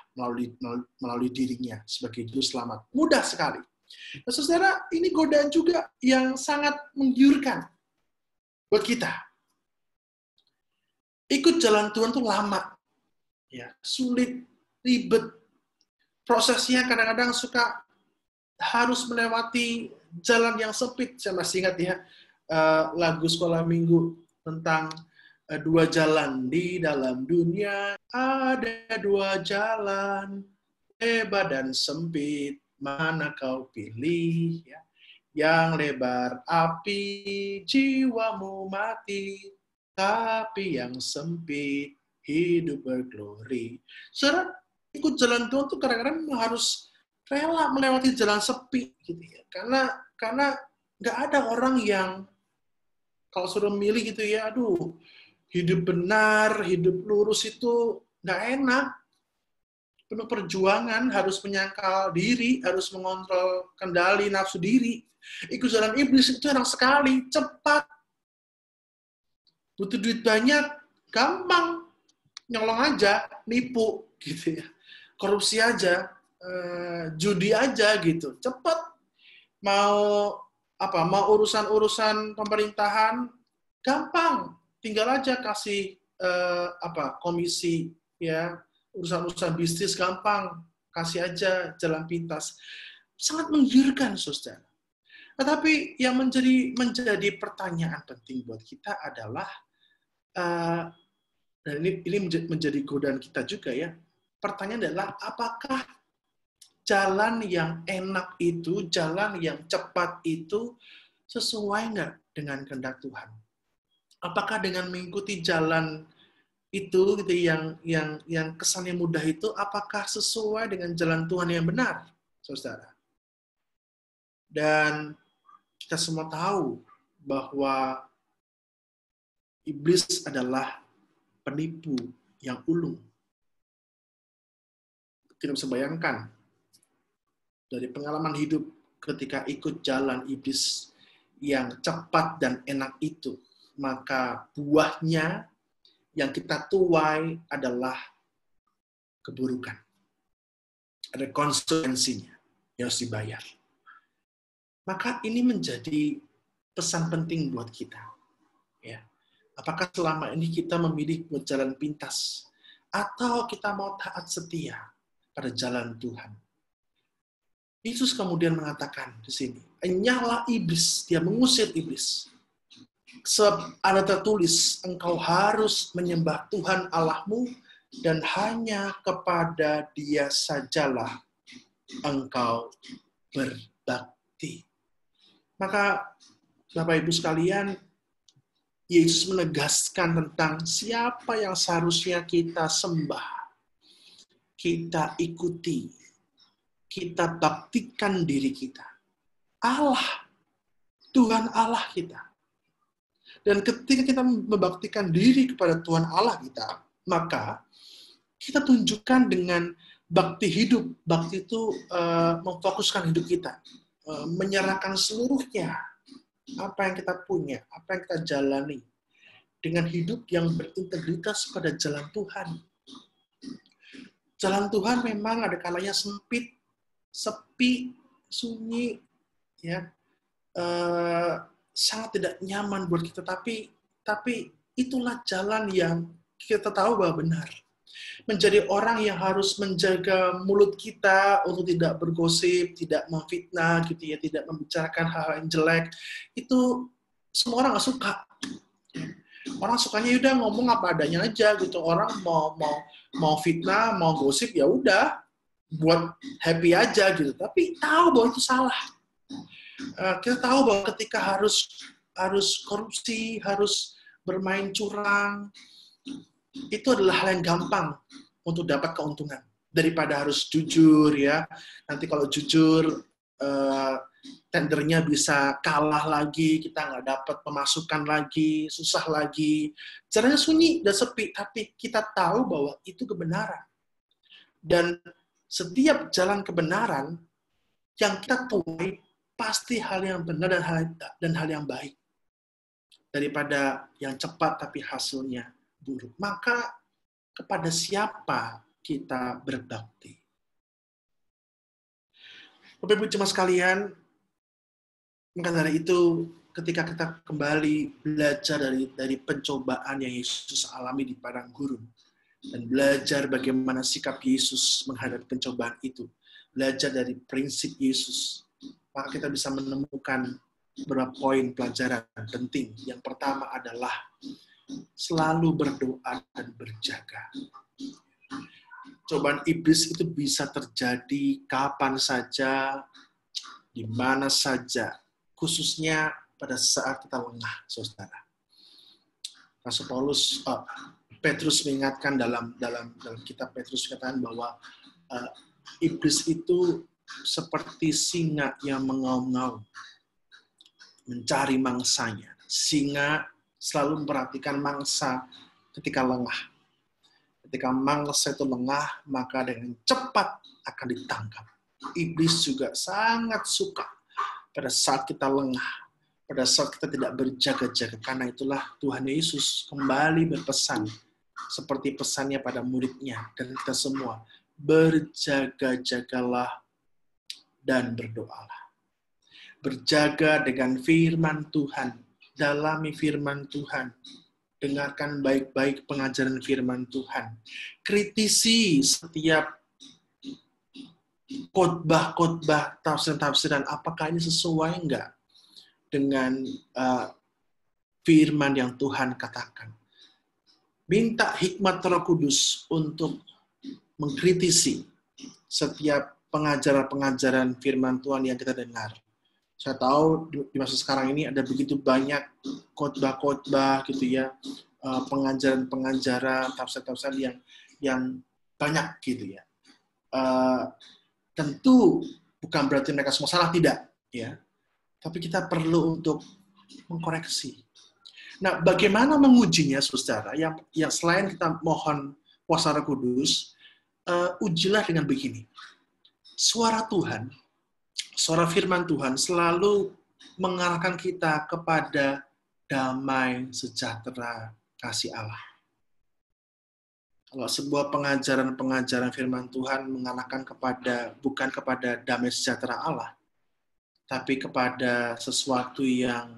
melalui dirinya sebagai juru selamat. Mudah sekali. Nah, saudara, ini godaan juga yang sangat menggiurkan buat kita. Ikut jalan Tuhan itu lama, ya, sulit, ribet. Prosesnya kadang-kadang suka harus melewati jalan yang sempit. Saya masih ingat ya, lagu sekolah minggu tentang dua jalan di dalam dunia. Ada dua jalan, lebar dan sempit, mana kau pilih? Ya. Yang lebar api, jiwamu mati, tapi yang sempit, hidup berglori. Saudara, ikut jalan Tuhan tuh kadang-kadang harus rela melewati jalan sepi gitu ya. Karena nggak ada orang yang kalau suruh milih gitu ya, aduh, hidup benar, hidup lurus itu nggak enak. Penuh perjuangan, harus menyangkal diri, harus mengontrol kendali nafsu diri. Ikut jalan iblis itu enak sekali, cepat. Butuh duit banyak, gampang. Nyolong aja, nipu gitu ya. Korupsi aja, judi aja gitu. Cepat. Mau urusan-urusan pemerintahan gampang. Tinggal aja kasih komisi ya. Urusan-urusan bisnis gampang, kasih aja jalan pintas. Sangat menggiurkan, saudara. Tetapi yang menjadi pertanyaan penting buat kita adalah, dan ini menjadi godaan kita juga ya. Pertanyaan adalah, apakah jalan yang enak itu, jalan yang cepat itu sesuai nggak dengan kehendak Tuhan? Apakah dengan mengikuti jalan itu gitu yang kesannya mudah itu, apakah sesuai dengan jalan Tuhan yang benar, saudara? Dan kita semua tahu bahwa iblis adalah penipu yang ulung. Kita bisa bayangkan dari pengalaman hidup ketika ikut jalan iblis yang cepat dan enak itu, maka buahnya yang kita tuai adalah keburukan. Ada konsekuensinya yang harus dibayar. Maka ini menjadi pesan penting buat kita. Ya. Apakah selama ini kita memilih buat jalan pintas, atau kita mau taat setia pada jalan Tuhan? Yesus kemudian mengatakan di sini, enyahlah iblis, dia mengusir iblis. Sebab ada tertulis, engkau harus menyembah Tuhan Allahmu dan hanya kepada Dia sajalah engkau berbakti. Maka Bapak Ibu sekalian, Yesus menegaskan tentang siapa yang seharusnya kita sembah. kita ikuti, kita baktikan diri kita. Allah, Tuhan Allah kita. Dan ketika kita membaktikan diri kepada Tuhan Allah kita, maka kita tunjukkan dengan bakti hidup. Bakti itu memfokuskan hidup kita, menyerahkan seluruhnya, apa yang kita punya, apa yang kita jalani, dengan hidup yang berintegritas pada jalan Tuhan. Jalan Tuhan memang ada kalanya sempit, sepi, sunyi, ya, sangat tidak nyaman buat kita. Tapi itulah jalan yang kita tahu bahwa benar. Menjadi orang yang harus menjaga mulut kita untuk tidak bergosip, tidak memfitnah, gitu ya, tidak membicarakan hal yang jelek. Itu semua orang nggak suka. Orang sukanya udah ngomong apa adanya aja gitu. Orang mau fitnah, mau gosip, ya udah buat happy aja gitu. Tapi tahu bahwa itu salah. Kita tahu bahwa ketika harus korupsi, harus bermain curang, itu adalah hal yang gampang untuk dapat keuntungan daripada harus jujur, ya. Nanti kalau jujur tendernya bisa kalah lagi, kita nggak dapat pemasukan lagi, susah lagi. Caranya sunyi dan sepi, tapi kita tahu bahwa itu kebenaran. Dan setiap jalan kebenaran yang kita tuai pasti hal yang benar dan hal yang baik daripada yang cepat tapi hasilnya buruk. Maka kepada siapa kita berbakti? Bapak Ibu jemaat sekalian, maka dari itu ketika kita kembali belajar dari pencobaan yang Yesus alami di padang gurun dan belajar bagaimana sikap Yesus menghadapi pencobaan itu, belajar dari prinsip Yesus, maka kita bisa menemukan beberapa poin pelajaran penting. Yang pertama adalah selalu berdoa dan berjaga. Cobaan iblis itu bisa terjadi kapan saja, di mana saja, khususnya pada saat kita lengah, saudara. Rasul Petrus mengingatkan dalam kitab Petrus katakan bahwa iblis itu seperti singa yang mengaum-ngaum, mencari mangsanya. Singa selalu memperhatikan mangsa ketika lengah. Ketika mangsa itu lengah, maka dengan cepat akan ditangkap. Iblis juga sangat suka pada saat kita lengah, pada saat kita tidak berjaga-jaga. Karena itulah Tuhan Yesus kembali berpesan, seperti pesannya pada muridnya dan kita semua, berjaga-jagalah dan berdoalah. Berjaga dengan firman Tuhan, dalami firman Tuhan, dengarkan baik-baik pengajaran firman Tuhan. Kritisi setiap khotbah-khotbah, tafsir-tafsiran, apakah ini sesuai enggak dengan firman yang Tuhan katakan. Minta hikmat Roh Kudus untuk mengkritisi setiap pengajaran-pengajaran firman Tuhan yang kita dengar. Saya tahu di masa sekarang ini ada begitu banyak khotbah-khotbah gitu ya, pengajaran-pengajaran, tafsir-tafsir yang banyak gitu ya. Tentu bukan berarti mereka semua salah, tidak ya. Tapi kita perlu untuk mengkoreksi. Nah, bagaimana mengujinya, saudara? Yang selain kita mohon kuasa Roh Kudus, ujilah dengan begini. Suara Tuhan, suara firman Tuhan selalu mengarahkan kita kepada damai, sejahtera, kasih Allah. Kalau sebuah pengajaran firman Tuhan mengarahkan bukan kepada damai sejahtera Allah, tapi kepada sesuatu yang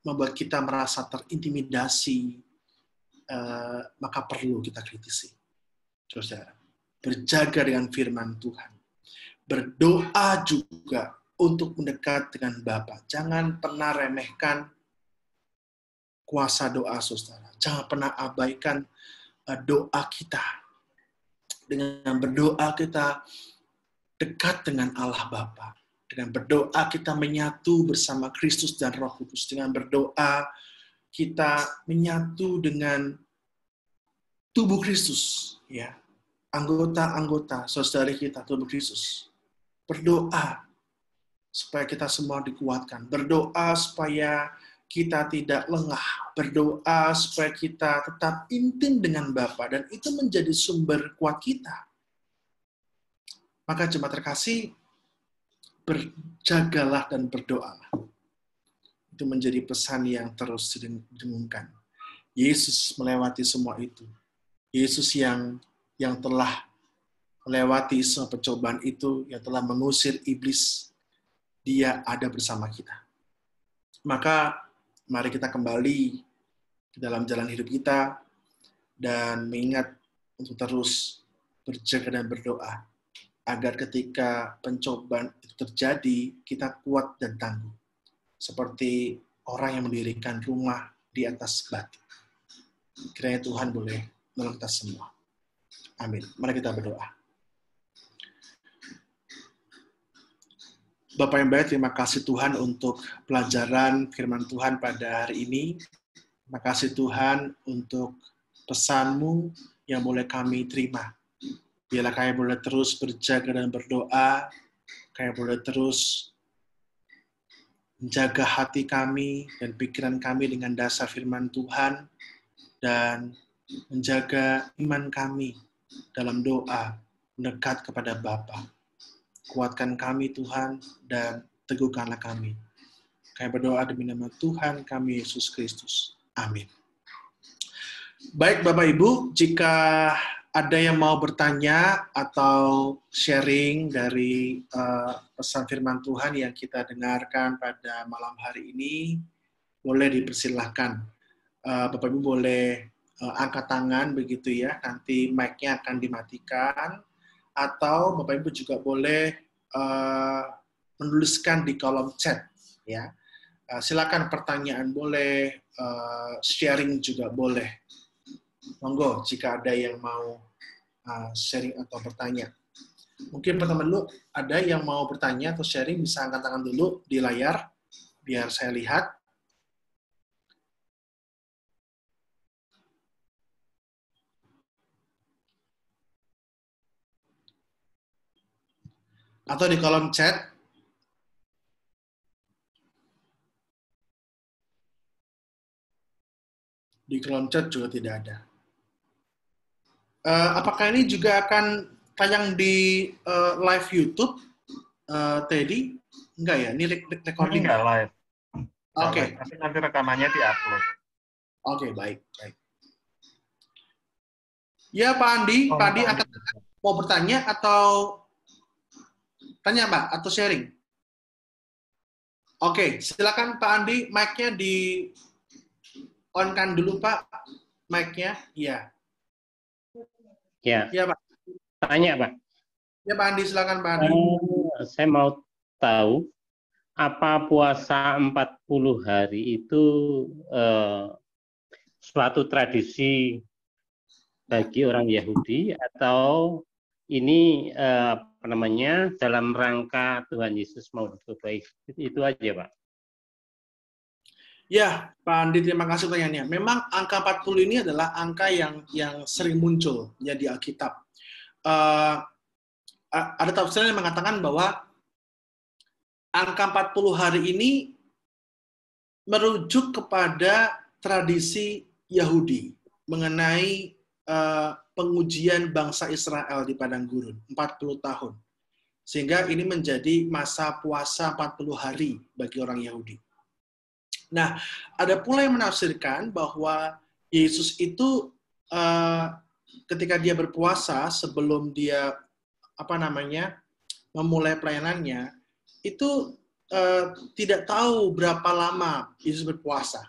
membuat kita merasa terintimidasi, maka perlu kita kritisi. Saudara, berjaga dengan firman Tuhan. Berdoa juga untuk mendekat dengan Bapa. Jangan pernah remehkan kuasa doa, saudara. Jangan pernah abaikan doa kita. Dengan berdoa kita dekat dengan Allah Bapa. Dengan berdoa kita menyatu bersama Kristus dan Roh Kudus. Dengan berdoa kita menyatu dengan tubuh Kristus, ya. anggota-anggota saudari kita, Tuhan Yesus. Berdoa supaya kita semua dikuatkan. Berdoa supaya kita tidak lengah. Berdoa supaya kita tetap intim dengan Bapa. Dan itu menjadi sumber kuat kita. Maka jemaat terkasih, berjagalah dan berdoalah. Itu menjadi pesan yang terus didengungkan. Yesus melewati semua itu. Yesus yang telah melewati semua percobaan itu, yang telah mengusir iblis, Dia ada bersama kita. Maka mari kita kembali ke dalam jalan hidup kita dan mengingat untuk terus berjaga dan berdoa agar ketika pencobaan itu terjadi, kita kuat dan tangguh. Seperti orang yang mendirikan rumah di atas batu. Kiranya Tuhan boleh menolong kita semua. Amin. Mari kita berdoa. Bapak yang baik, terima kasih Tuhan untuk pelajaran firman Tuhan pada hari ini. Terima kasih Tuhan untuk pesan-Mu yang boleh kami terima. Biarlah kami boleh terus berjaga dan berdoa, kami boleh terus menjaga hati kami dan pikiran kami dengan dasar firman Tuhan, dan menjaga iman kami dalam doa, mendekat kepada Bapa. Kuatkan kami Tuhan, dan teguhkanlah kami. Kami berdoa demi nama Tuhan kami Yesus Kristus. Amin. Baik Bapak Ibu, jika ada yang mau bertanya atau sharing dari pesan firman Tuhan yang kita dengarkan pada malam hari ini, boleh dipersilahkan. Bapak Ibu boleh angkat tangan begitu ya, nanti mic-nya akan dimatikan, atau Bapak Ibu juga boleh menuliskan di kolom chat ya. Silakan pertanyaan boleh, sharing juga boleh. Monggo jika ada yang mau sharing atau bertanya. Mungkin pertama dulu ada yang mau bertanya atau sharing, bisa angkat tangan dulu di layar biar saya lihat. Atau di kolom chat. Di kolom chat juga tidak ada. Apakah ini juga akan tayang di live YouTube, Teddy? Enggak ya, ini recording. Ini enggak live. Oke. Tapi nanti rekamannya di-upload. Oke, baik. Ya, Pak Andi, Pak Andi akan mau bertanya atau tanya, Pak, atau sharing? Oke, silakan Pak Andi, mic-nya di on-kan dulu, Pak. Mic-nya, iya. Ya. Ya, Pak. Tanya, Pak. Ya, Pak Andi, silakan Pak Andi. Saya mau tahu, apa puasa 40 hari itu suatu tradisi bagi orang Yahudi, atau ini dalam rangka Tuhan Yesus mau dicobai? Itu aja, Pak. Ya, Pak Andi, terima kasih pertanyaannya. Memang angka 40 ini adalah angka yang sering muncul ya di Alkitab. Ada tafsir yang mengatakan bahwa angka 40 hari ini merujuk kepada tradisi Yahudi mengenai pengujian bangsa Israel di padang gurun 40 tahun. Sehingga ini menjadi masa puasa 40 hari bagi orang Yahudi. Nah, ada pula yang menafsirkan bahwa Yesus itu ketika dia berpuasa sebelum dia memulai pelayanannya, itu tidak tahu berapa lama Yesus berpuasa.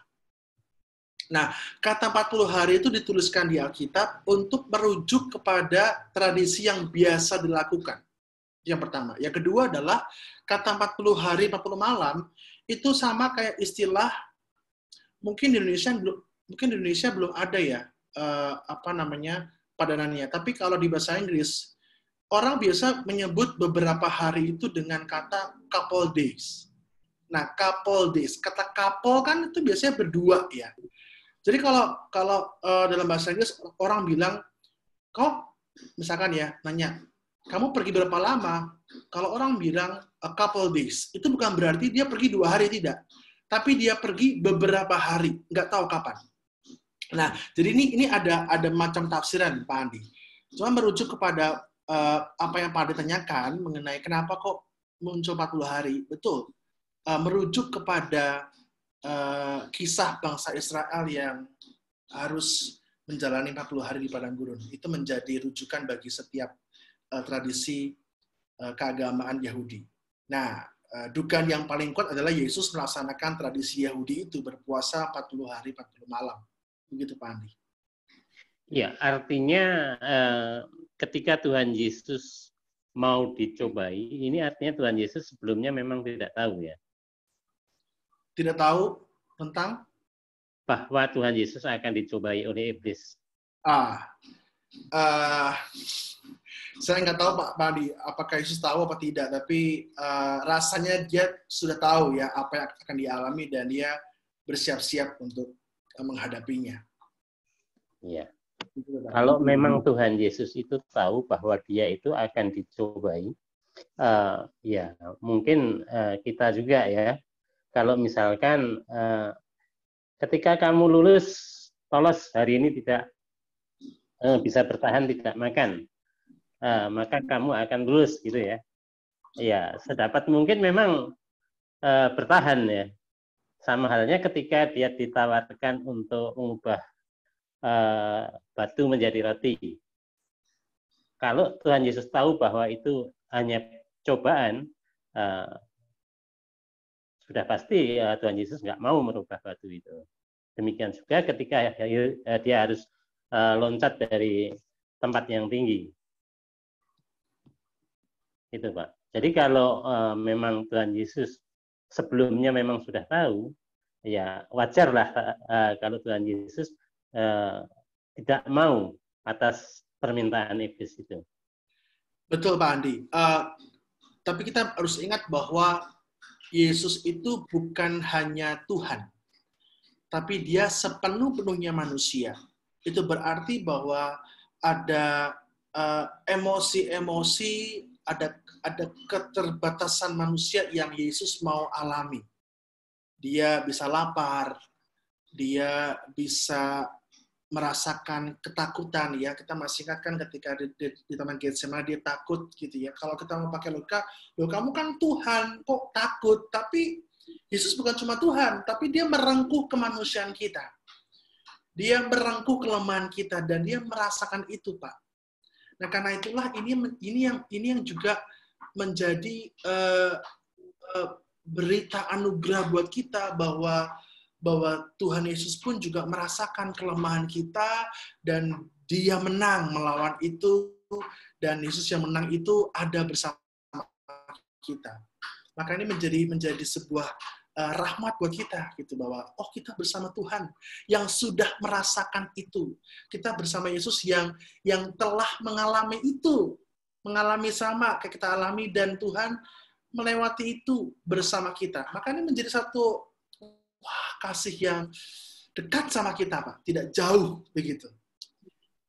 Nah, kata 40 hari itu dituliskan di Alkitab untuk merujuk kepada tradisi yang biasa dilakukan. Yang pertama. Yang kedua adalah kata 40 hari, 40 malam, itu sama kayak istilah, mungkin di Indonesia belum ada ya, padanannya. Tapi kalau di bahasa Inggris, orang biasa menyebut beberapa hari itu dengan kata couple days. Nah, couple days, kata couple kan itu biasanya berdua ya. Jadi kalau dalam bahasa Inggris orang bilang, kok misalkan ya, nanya, kamu pergi berapa lama? Kalau orang bilang a couple days, itu bukan berarti dia pergi 2 hari, tidak. Tapi dia pergi beberapa hari, nggak tahu kapan. Nah, jadi ini ada macam tafsiran, Pak Andi. Cuma merujuk kepada apa yang Pak Andi tanyakan mengenai kenapa kok muncul 40 hari. Betul. Merujuk kepada kisah bangsa Israel yang harus menjalani 40 hari di padang gurun. Itu menjadi rujukan bagi setiap tradisi keagamaan Yahudi. Nah, dugaan yang paling kuat adalah Yesus melaksanakan tradisi Yahudi itu berpuasa 40 hari 40 malam. Begitu Pak Andi. Ya, artinya ketika Tuhan Yesus mau dicobai, ini artinya Tuhan Yesus sebelumnya memang tidak tahu ya. Tidak tahu tentang bahwa Tuhan Yesus akan dicobai oleh iblis. Saya nggak tahu Pak Andi, apakah Yesus tahu apa tidak, tapi rasanya dia sudah tahu ya apa yang akan dialami dan dia bersiap-siap untuk menghadapinya. Ya. Kalau memang Tuhan Yesus itu tahu bahwa dia itu akan dicobai, ya mungkin kita juga ya, kalau misalkan ketika kamu lolos hari ini tidak bisa bertahan tidak makan, maka kamu akan lulus gitu ya. Ya, sedapat mungkin memang bertahan ya. Sama halnya ketika dia ditawarkan untuk mengubah batu menjadi roti. Kalau Tuhan Yesus tahu bahwa itu hanya cobaan, sudah pasti Tuhan Yesus nggak mau merubah batu itu. Demikian juga ketika dia harus loncat dari tempat yang tinggi. Itu Pak. Jadi kalau memang Tuhan Yesus sebelumnya memang sudah tahu, ya wajarlah kalau Tuhan Yesus tidak mau atas permintaan iblis itu. Betul Pak Andi. Tapi kita harus ingat bahwa Yesus itu bukan hanya Tuhan, tapi dia sepenuh-penuhnya manusia. Itu berarti bahwa ada emosi-emosi, ada keterbatasan manusia yang Yesus mau alami. Dia bisa lapar, dia bisa merasakan ketakutan ya. Kita masih ingat kan ketika di Taman Getsemani dia takut gitu ya. Kalau kita mau pakai logika, loh kamu kan Tuhan, kok takut? Tapi Yesus bukan cuma Tuhan, tapi dia merengkuh kemanusiaan kita. Dia merengkuh kelemahan kita dan dia merasakan itu, Pak. Nah, karena itulah ini yang juga menjadi berita anugerah buat kita bahwa Tuhan Yesus pun juga merasakan kelemahan kita dan dia menang melawan itu dan Yesus yang menang itu ada bersama kita. Maka ini menjadi sebuah rahmat buat kita gitu bahwa kita bersama Tuhan yang sudah merasakan itu. Kita bersama Yesus yang telah mengalami itu, mengalami sama kayak kita alami dan Tuhan melewati itu bersama kita. Maka ini menjadi satu kasih yang dekat sama kita, Pak. Tidak jauh begitu.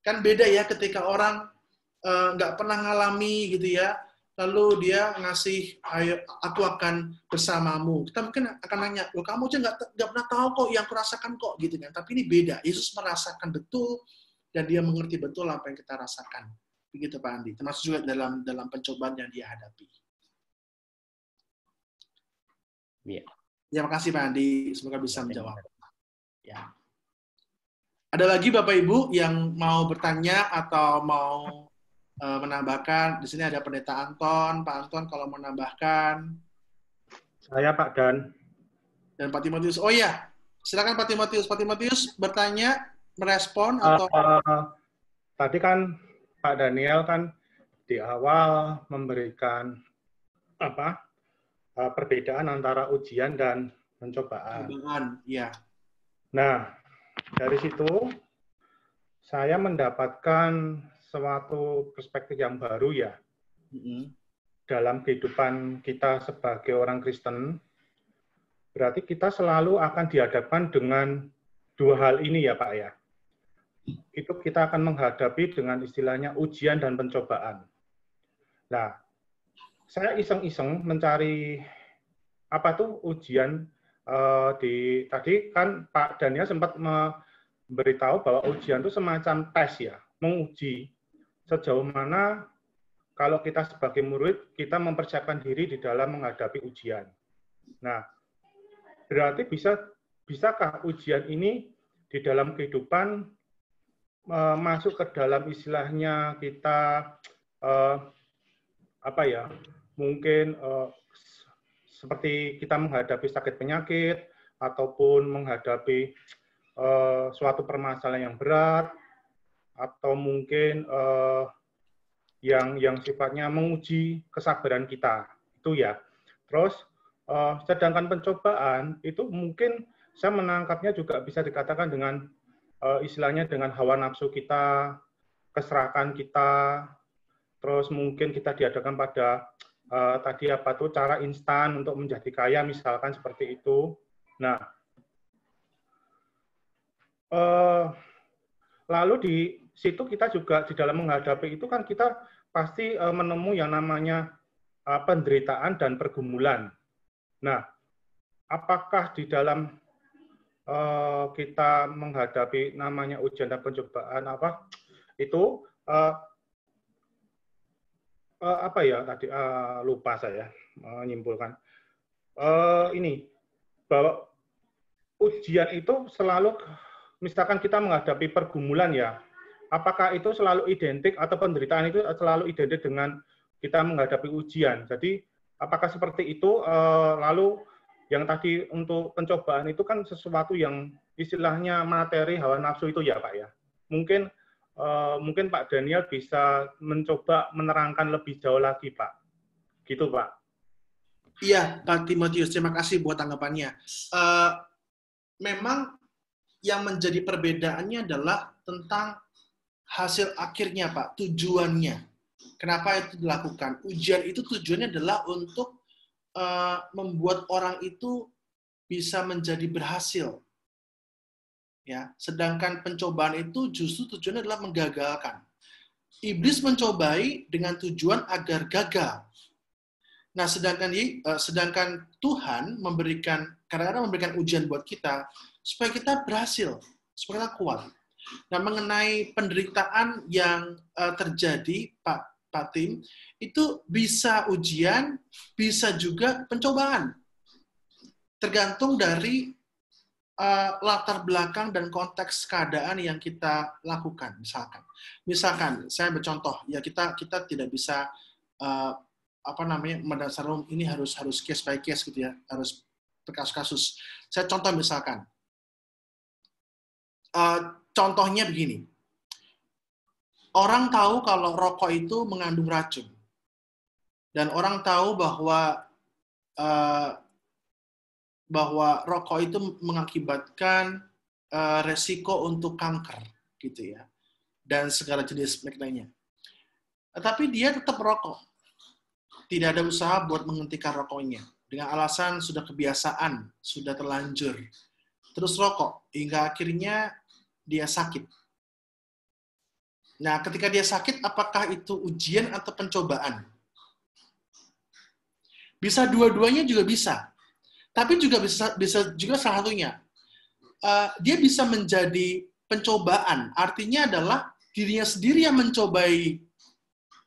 Kan beda ya ketika orang nggak pernah ngalami gitu ya, lalu dia ngasih, ayo aku akan bersamamu. Kita mungkin akan nanya, loh kamu aja nggak pernah tahu kok yang kurasakan kok gitu kan. Tapi ini beda. Yesus merasakan betul dan dia mengerti betul apa yang kita rasakan. Begitu Pak Andi. Termasuk juga dalam pencobaan yang dia hadapi. Iya. Ya, makasih Pak Andi. Semoga bisa menjawab. Ya. Ada lagi Bapak Ibu yang mau bertanya atau mau menambahkan? Di sini ada Pendeta Anton. Pak Anton kalau mau menambahkan. Saya Pak Dan. Dan Pak Timotius. Oh iya, silakan Pak Timotius. Pak Timotius bertanya, merespon atau? Tadi kan Pak Daniel kan di awal memberikan perbedaan antara ujian dan pencobaan. Ya. Nah, dari situ saya mendapatkan suatu perspektif yang baru ya. Dalam kehidupan kita sebagai orang Kristen, berarti kita selalu akan dihadapkan dengan dua hal ini ya Pak ya. itu kita akan menghadapi dengan istilahnya ujian dan pencobaan. Nah, saya iseng-iseng mencari apa tuh ujian tadi kan Pak Daniel sempat memberitahu bahwa ujian itu semacam tes ya, menguji sejauh mana kalau kita sebagai murid kita mempersiapkan diri di dalam menghadapi ujian. Nah, berarti bisakah ujian ini di dalam kehidupan masuk ke dalam istilahnya kita apa ya, mungkin seperti kita menghadapi sakit penyakit ataupun menghadapi suatu permasalahan yang berat atau mungkin yang sifatnya menguji kesabaran kita itu ya. Terus sedangkan pencobaan itu mungkin saya menangkapnya juga bisa dikatakan dengan istilahnya dengan hawa nafsu kita, keserakan kita, terus mungkin kita dihadapkan pada tadi apa tuh cara instan untuk menjadi kaya misalkan seperti itu. Nah, lalu di situ kita juga di dalam menghadapi itu kan kita pasti menemui yang namanya penderitaan dan pergumulan. Nah, apakah di dalam kita menghadapi namanya ujian dan pencobaan apa itu apa ya tadi lupa saya menyimpulkan ini bahwa ujian itu selalu misalkan kita menghadapi pergumulan ya, apakah itu selalu identik atau penderitaan itu selalu identik dengan kita menghadapi ujian. Jadi apakah seperti itu lalu yang tadi untuk pencobaan itu kan sesuatu yang istilahnya materi hawa nafsu itu ya Pak ya. Mungkin Pak Daniel bisa mencoba menerangkan lebih jauh lagi, Pak. Gitu, Pak. Iya, Pak Timotius, terima kasih buat tanggapannya. Memang yang menjadi perbedaannya adalah tentang hasil akhirnya, Pak, tujuannya. Kenapa itu dilakukan? Ujian itu tujuannya adalah untuk membuat orang itu bisa menjadi berhasil. Ya, sedangkan pencobaan itu justru tujuannya adalah menggagalkan. Iblis mencobai dengan tujuan agar gagal. Nah, sedangkan Tuhan kadang-kadang memberikan ujian buat kita supaya kita berhasil, supaya kita kuat. Nah, mengenai penderitaan yang terjadi, Pak Tim, itu bisa ujian, bisa juga pencobaan. Tergantung dari latar belakang dan konteks keadaan yang kita lakukan. Misalkan saya bercontoh, ya kita tidak bisa berdasarkan ini harus case by case gitu ya, harus berkasus-kasus. Saya contoh misalkan, contohnya begini, orang tahu kalau rokok itu mengandung racun, dan orang tahu bahwa rokok itu mengakibatkan resiko untuk kanker, gitu ya, dan segala jenis lainnya. Tetapi dia tetap merokok, tidak ada usaha buat menghentikan rokoknya, dengan alasan sudah kebiasaan, sudah terlanjur, terus rokok, hingga akhirnya dia sakit. Nah, ketika dia sakit, apakah itu ujian atau pencobaan? Bisa dua-duanya juga bisa. Tapi juga bisa juga salah satunya. Dia bisa menjadi pencobaan. Artinya adalah dirinya sendiri yang mencobai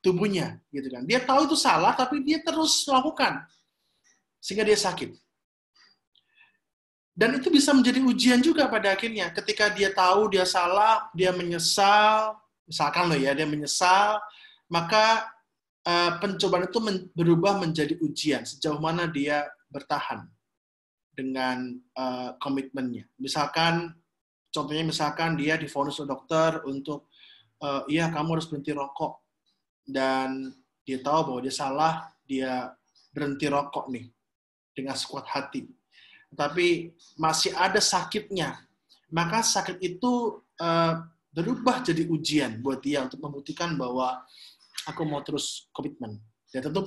tubuhnya, gitu kan. Dia tahu itu salah, tapi dia terus lakukan sehingga dia sakit. Dan itu bisa menjadi ujian juga pada akhirnya. Ketika dia tahu dia salah, dia menyesal, misalkan dia menyesal, maka pencobaan itu berubah menjadi ujian. Sejauh mana dia bertahan dengan komitmennya. Contohnya dia divonis oleh dokter untuk, iya kamu harus berhenti rokok. Dan dia tahu bahwa dia salah, dia berhenti rokok nih, dengan sekuat hati. Tapi masih ada sakitnya. Maka sakit itu berubah jadi ujian buat dia untuk membuktikan bahwa aku mau terus komitmen. Ya tentu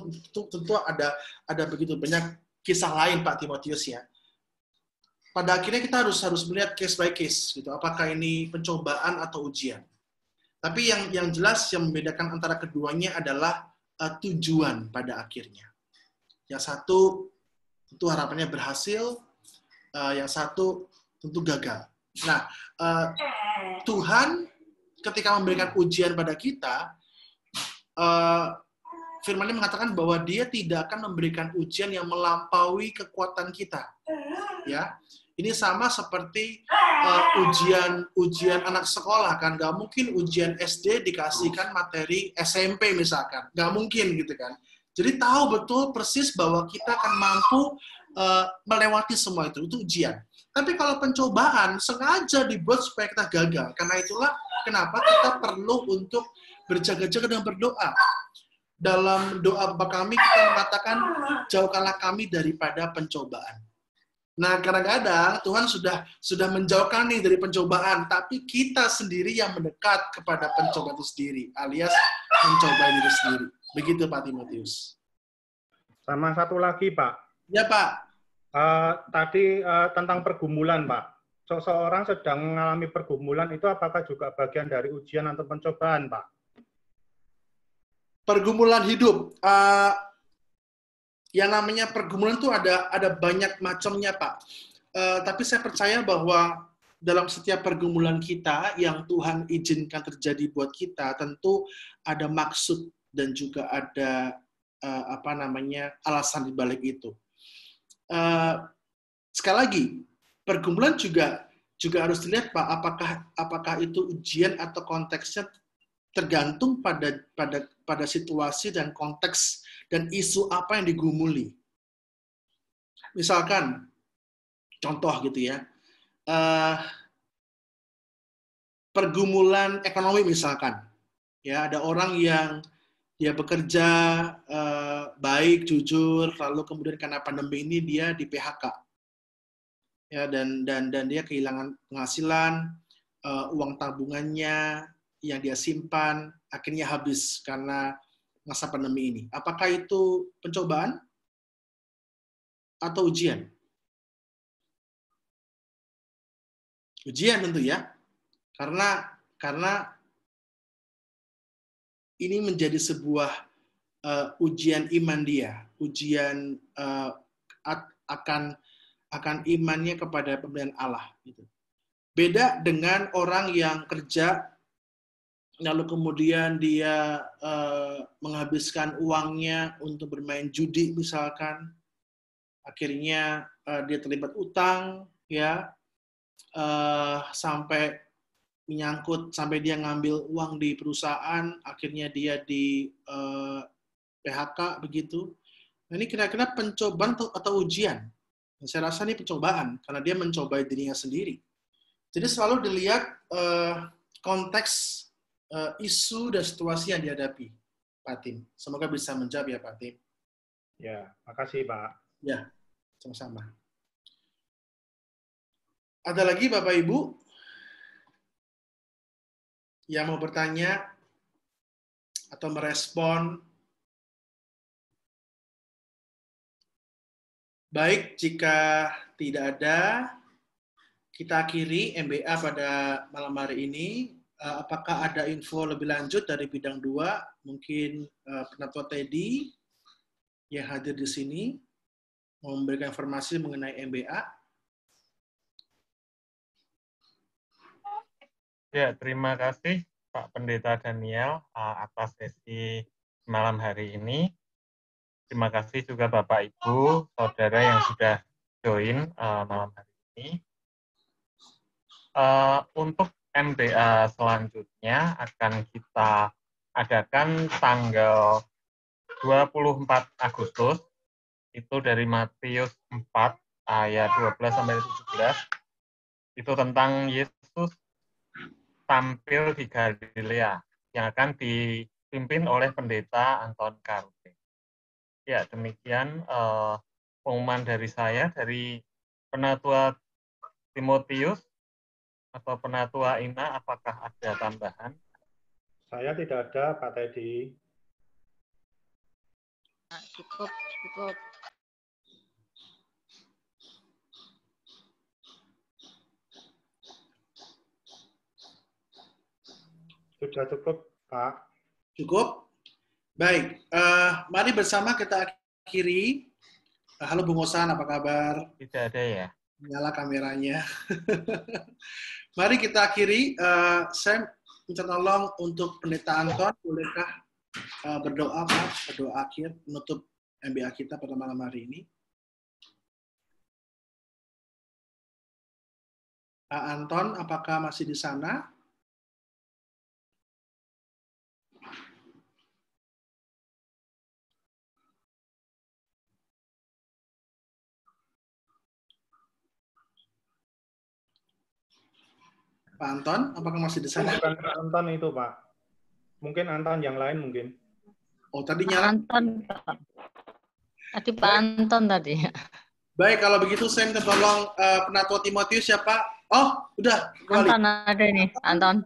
ada begitu banyak kisah lain Pak Timotius ya. pada akhirnya kita harus melihat case by case gitu. Apakah ini pencobaan atau ujian? Tapi yang jelas yang membedakan antara keduanya adalah tujuan pada akhirnya. Yang satu tentu harapannya berhasil, yang satu tentu gagal. Nah, Tuhan ketika memberikan ujian pada kita, firman-Nya mengatakan bahwa Dia tidak akan memberikan ujian yang melampaui kekuatan kita. Ya, ini sama seperti ujian anak sekolah kan, nggak mungkin ujian SD dikasihkan materi SMP misalkan, nggak mungkin gitu kan. Jadi tahu betul persis bahwa kita akan mampu melewati semua itu ujian. Tapi kalau pencobaan sengaja dibuat supaya kita gagal. Karena itulah kenapa kita perlu untuk berjaga-jaga dan berdoa. Dalam doa Bapa kami kita mengatakan, jauhkanlah kami daripada pencobaan. Nah, kadang-kadang Tuhan sudah menjauhkan nih dari pencobaan, tapi kita sendiri yang mendekat kepada pencobaan itu sendiri, alias mencoba diri sendiri. Begitu Pak Timotius. Sama satu lagi, Pak. Ya, Pak. Tadi tentang pergumulan, Pak. Seseorang sedang mengalami pergumulan itu apakah juga bagian dari ujian atau pencobaan, Pak? Pergumulan hidup. Yang namanya pergumulan itu ada banyak macamnya, Pak. Tapi saya percaya bahwa dalam setiap pergumulan kita yang Tuhan izinkan terjadi buat kita, tentu ada maksud dan juga ada alasan di balik itu. Sekali lagi, pergumulan juga harus dilihat, Pak, apakah itu ujian atau konteksnya tergantung pada situasi dan konteks dan isu apa yang digumuli. Misalkan, contoh gitu ya, pergumulan ekonomi misalkan, ya ada orang yang dia bekerja baik, jujur, lalu kemudian karena pandemi ini dia di PHK, ya dan dia kehilangan penghasilan, uang tabungannya yang dia simpan akhirnya habis karena masa pandemi ini. Apakah itu pencobaan atau ujian? Ujian tentu ya, karena ini menjadi sebuah ujian iman dia, ujian akan imannya kepada pemberian Allah. Gitu. Beda dengan orang yang kerja, lalu kemudian dia menghabiskan uangnya untuk bermain judi misalkan, akhirnya dia terlibat utang, ya sampai menyangkut sampai dia ngambil uang di perusahaan, akhirnya dia di PHK begitu. Nah, ini kira-kira pencobaan atau ujian? Saya rasa ini pencobaan karena dia mencobai dirinya sendiri. Jadi selalu dilihat konteks isu dan situasi yang dihadapi, Pak Tim. Semoga bisa menjawab ya, Pak Tim. Ya, makasih Pak. Ya, sama-sama. Ada lagi Bapak Ibu yang mau bertanya atau merespon? Baik, jika tidak ada, kita akhiri MBA pada malam hari ini. Apakah ada info lebih lanjut dari bidang 2? Mungkin Penatua Teddy yang hadir di sini mau memberikan informasi mengenai MBA. Ya, terima kasih Pak Pendeta Daniel atas sesi malam hari ini. Terima kasih juga Bapak Ibu, Saudara yang sudah join malam hari ini. Untuk MBA selanjutnya akan kita adakan tanggal 24 Agustus, itu dari Matius 4 ayat 12-17, itu tentang Yesus tampil di Galilea yang akan dipimpin oleh Pendeta Anton Karute. Ya, demikian pengumuman dari saya, dari Penatua Timotius atau Penatua Ina, apakah ada tambahan? Saya tidak ada, Pak Teddy. Cukup. Sudah cukup, Pak. Cukup? Baik, mari bersama kita akhiri. Halo Bung Osan, apa kabar? Tidak ada ya? Nyala kameranya. Mari kita akhiri. Saya minta tolong untuk Pendeta Anton, bolehkah berdoa, Pak? Berdoa akhir, menutup MBA kita pada malam hari ini. Pak Anton, apakah masih di sana? Pak Anton, apakah masih di sana? Bukan Pak Anton itu, Pak. Mungkin Anton yang lain mungkin. Oh, tadi Pak nyala. Anton, Pak. Tadi Pak Anton tadi. Baik, kalau begitu saya minta tolong Penatua Timotius ya, Pak. Oh, udah. Kembali. Anton ada ini, Anton.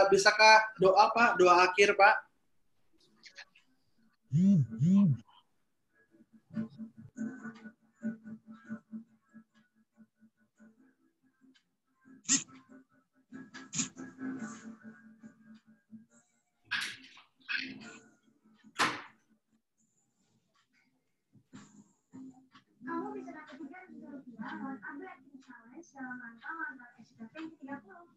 Bisakah doa, Pak? Doa akhir, Pak? Kamu bisa dapat Rp3.000 lewat upgrade challenge dalam rangka manfaat SPP 30.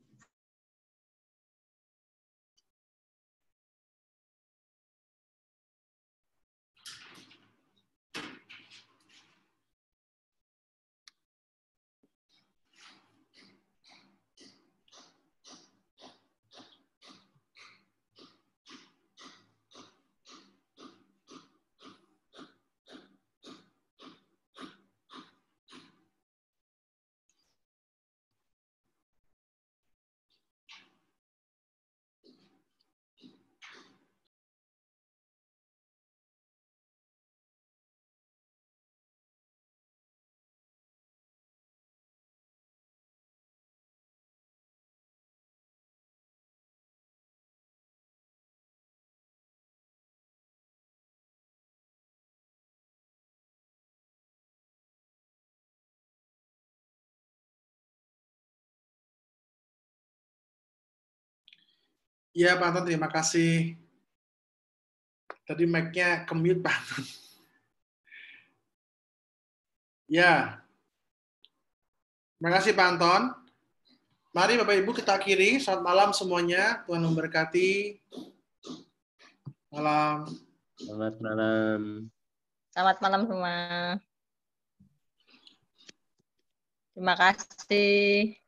Iya, Pak Anton, terima kasih. Tadi mic-nya ke-mute, Pak Anton. Ya. Terima kasih, Pak Anton. Mari Bapak Ibu kita akhiri. Selamat malam semuanya. Tuhan memberkati. Malam. Selamat malam. Selamat malam semua. Terima kasih.